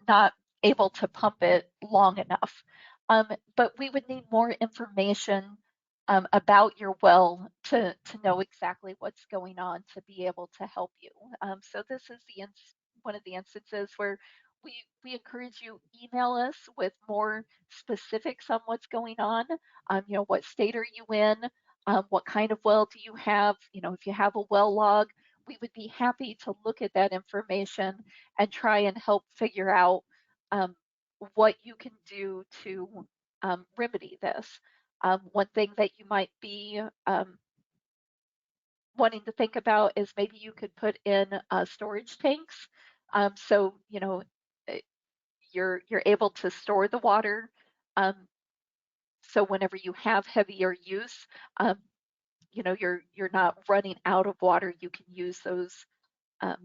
not able to pump it long enough. But we would need more information about your well to know exactly what's going on to be able to help you. So this is one of the instances where we encourage you email us with more specifics on what's going on. What state are you in? What kind of well do you have? If you have a well log, we would be happy to look at that information and try and help figure out um, what you can do to remedy this. One thing that you might be wanting to think about is maybe you could put in storage tanks. So eh, you're able to store the water. Um, so whenever you have heavier use, um, you're not running out of water. You can use those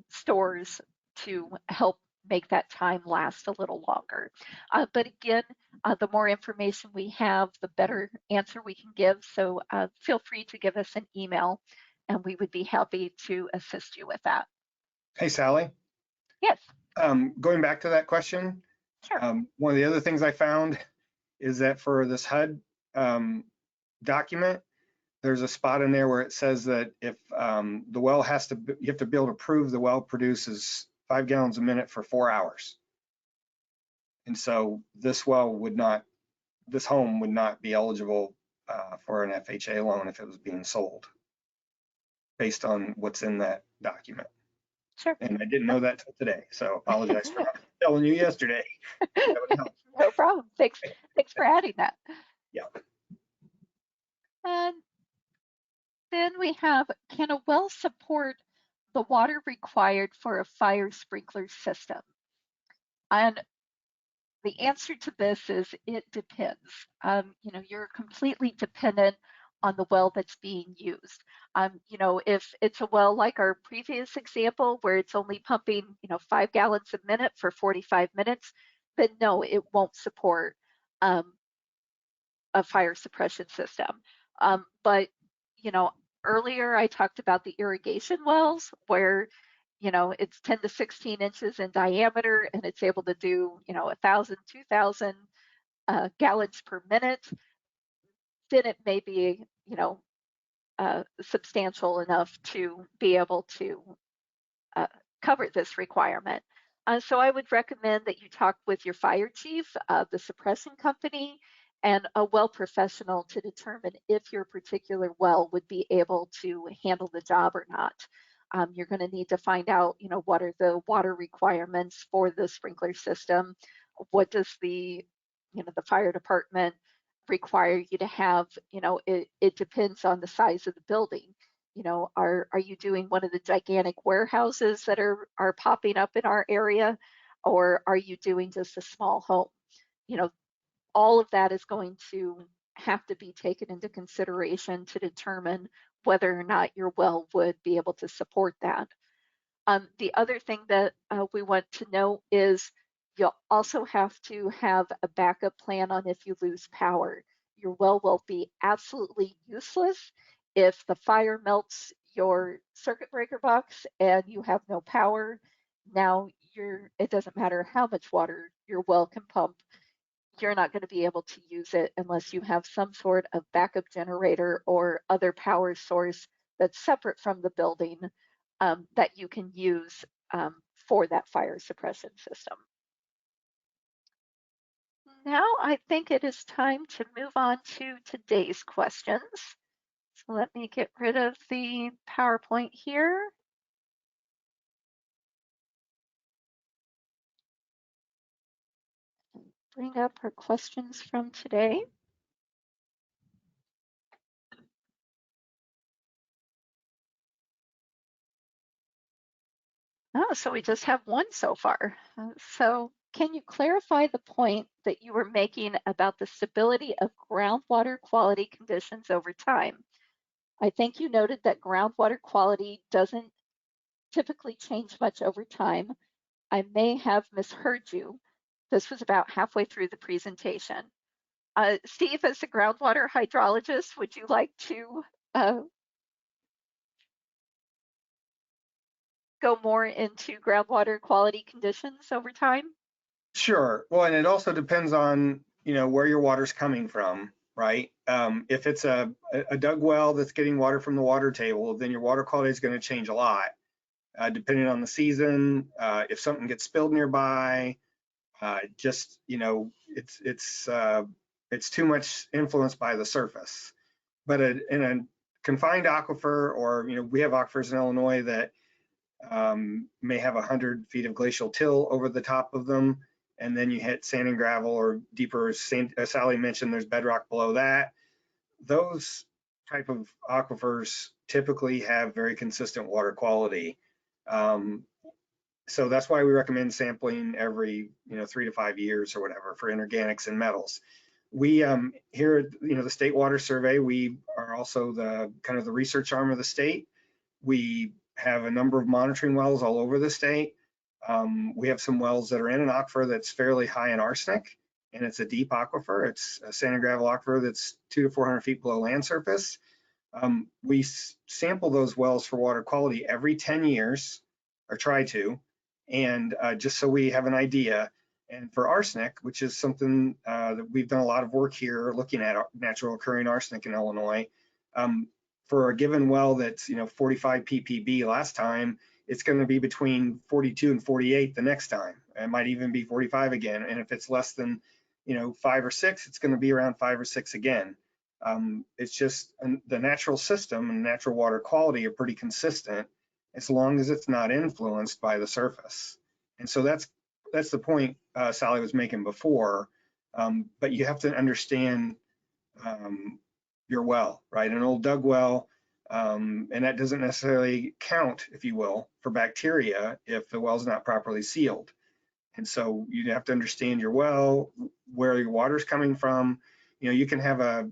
stores to help make that time last a little longer. But again, the more information we have, the better answer we can give. So feel free to give us an email and we would be happy to assist you with that. Hey, Sally. Yes, Going back to that question, sure. one of the other things I found is that for this HUD document, there's a spot in there where it says that if the well you have to be able to prove the well produces 5 gallons a minute for 4 hours. And so this home would not be eligible for an FHA loan if it was being sold based on what's in that document. Sure. And I didn't know that till today, so apologize for not telling you yesterday. That would help. No problem. Thanks for adding that. Yeah. And then we have, can a well support the water required for a fire sprinkler system? And the answer to this is it depends. You're completely dependent on the well that's being used. If it's a well like our previous example where it's only pumping, 5 gallons a minute for 45 minutes, then no, it won't support a fire suppression system. But, you know, earlier I talked about the irrigation wells where it's 10 to 16 inches in diameter and it's able to do 1,000 2,000 gallons per minute. Then it may be substantial enough to be able to uh, cover this requirement. So I would recommend that you talk with your fire chief, the suppression company, and a well professional to determine if your particular well would be able to handle the job or not. You're going to need to find out, what are the water requirements for the sprinkler system? What does the fire department require you to have? It depends on the size of the building. Are you doing one of the gigantic warehouses that are popping up in our area, or are you doing just a small home? You know, all of that is going to have to be taken into consideration to determine whether or not your well would be able to support that. The other thing that we want to know is you'll also have to have a backup plan on if you lose power. Your well will be absolutely useless if the fire melts your circuit breaker box and you have no power. Now it doesn't matter how much water your well can pump, you're not going to be able to use it unless you have some sort of backup generator or other power source that's separate from the building, that you can use for that fire suppression system. Now I think it is time to move on to today's questions. So let me get rid of the PowerPoint here. And bring up our questions from today. Oh, so we just have one so far. So can you clarify the point that you were making about the stability of groundwater quality conditions over time? I think you noted that groundwater quality doesn't typically change much over time. I may have misheard you. This was about halfway through the presentation. Steve, as a groundwater hydrologist, would you like to go more into groundwater quality conditions over time? Sure. Well, and it also depends on, where your water's coming from, right? If it's a dug well that's getting water from the water table, then your water quality is going to change a lot, depending on the season. If something gets spilled nearby, it's too much influenced by the surface. But in a confined aquifer, or, we have aquifers in Illinois that may have 100 feet of glacial till over the top of them, and then you hit sand and gravel or deeper, as Sally mentioned, there's bedrock below that. Those type of aquifers typically have very consistent water quality. So that's why we recommend sampling every 3 to 5 years or whatever for inorganics and metals. We here at the State Water Survey, we are also the kind of the research arm of the state. We have a number of monitoring wells all over the state. We have some wells that are in an aquifer that's fairly high in arsenic, and it's a deep aquifer. It's a sand and gravel aquifer that's 200 to 400 feet below land surface. We sample those wells for water quality every 10 years, or try to, and just so we have an idea. And for arsenic, which is something that we've done a lot of work here looking at natural occurring arsenic in Illinois, for a given well that's 45 ppb last time, it's going to be between 42 and 48 the next time. It might even be 45 again. And if it's less than 5 or 6, it's going to be around 5 or 6 again. It's just the natural system and natural water quality are pretty consistent as long as it's not influenced by the surface. And so that's the point Sally was making before. But you have to understand your well, right? An old dug well, and that doesn't necessarily count, if you will, for bacteria if the well's not properly sealed. And so you have to understand your well, where your water's coming from. You can have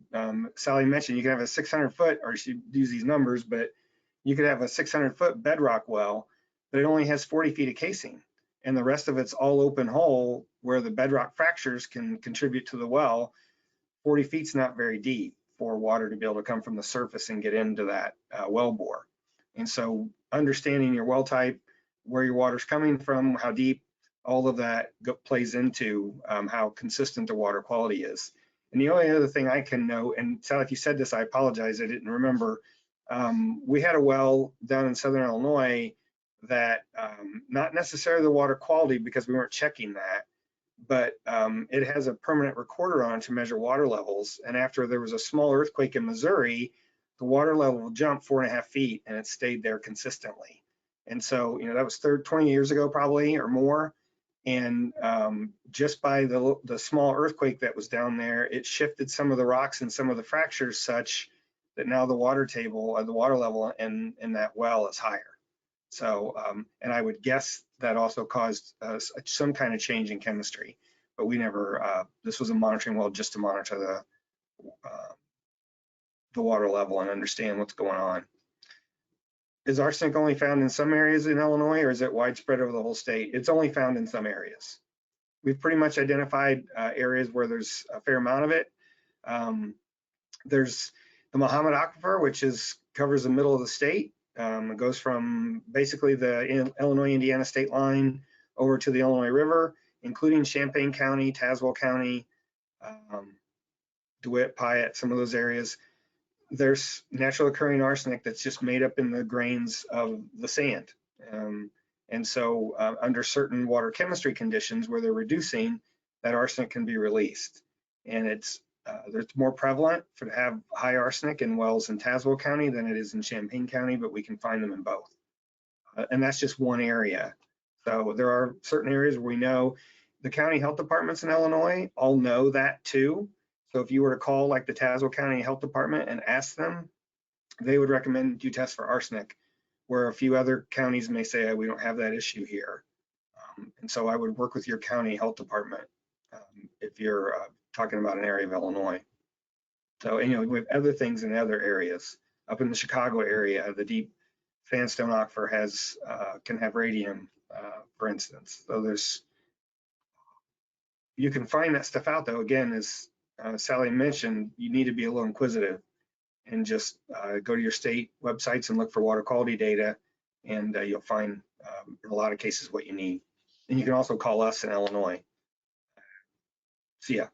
Sally mentioned, you can have a 600-foot, or she use these numbers, but you could have a 600-foot bedrock well, but it only has 40 feet of casing, and the rest of it's all open hole where the bedrock fractures can contribute to the well. 40 feet's not very deep for water to be able to come from the surface and get into that well bore. And so understanding your well type, where your water's coming from, how deep, all of that plays into how consistent the water quality is. And the only other thing I can note, and Sally, if you said this, I apologize, I didn't remember. We had a well down in Southern Illinois that not necessarily the water quality because we weren't checking that, but it has a permanent recorder on it to measure water levels. And after there was a small earthquake in Missouri, the water level jumped 4.5 feet and it stayed there consistently. And so, that was 20 years ago probably or more. And just by the small earthquake that was down there, it shifted some of the rocks and some of the fractures such that now the water table, the water level in that well is higher. So, and I would guess that also caused some kind of change in chemistry, but we never, this was a monitoring well just to monitor the water level and understand what's going on. Is arsenic only found in some areas in Illinois, or is it widespread over the whole state? It's only found in some areas. We've pretty much identified areas where there's a fair amount of it. There's the Mahomet Aquifer, which covers the middle of the state. It goes from basically the Illinois-Indiana state line over to the Illinois River, including Champaign County, Tazewell County, DeWitt, Piatt, some of those areas. There's natural occurring arsenic that's just made up in the grains of the sand. And so under certain water chemistry conditions where they're reducing, that arsenic can be released. And it's more prevalent to have high arsenic in wells in Tazewell County than it is in Champaign County, but we can find them in both. And that's just one area. So there are certain areas where we know the county health departments in Illinois all know that too. So if you were to call like the Tazewell County Health Department and ask them, they would recommend you test for arsenic, where a few other counties may say, we don't have that issue here. And so I would work with your county health department if you're talking about an area of Illinois. So, we have other things in other areas. Up in the Chicago area, the deep sandstone aquifer can have radium, for instance. So you can find that stuff out though. Again, as Sally mentioned, you need to be a little inquisitive and just go to your state websites and look for water quality data, and you'll find in a lot of cases what you need. And you can also call us in Illinois. See ya.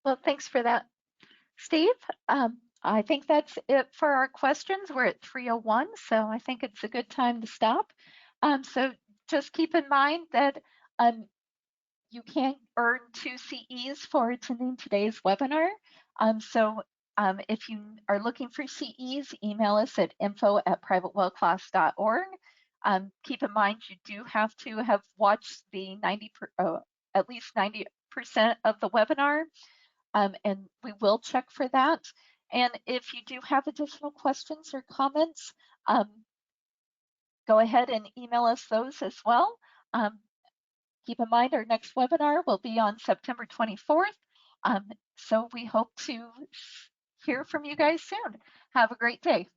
Well, thanks for that, Steve. I think that's it for our questions. We're at 3:01, so I think it's a good time to stop. So just keep in mind that you can earn 2 CEs for attending today's webinar. If you are looking for CEs, email us at info@privatewellclass.org. Keep in mind you do have to have watched the at least 90% of the webinar, and we will check for that. And if you do have additional questions or comments, go ahead and email us those as well. Keep in mind our next webinar will be on September 24th. So we hope to hear from you guys soon. Have a great day.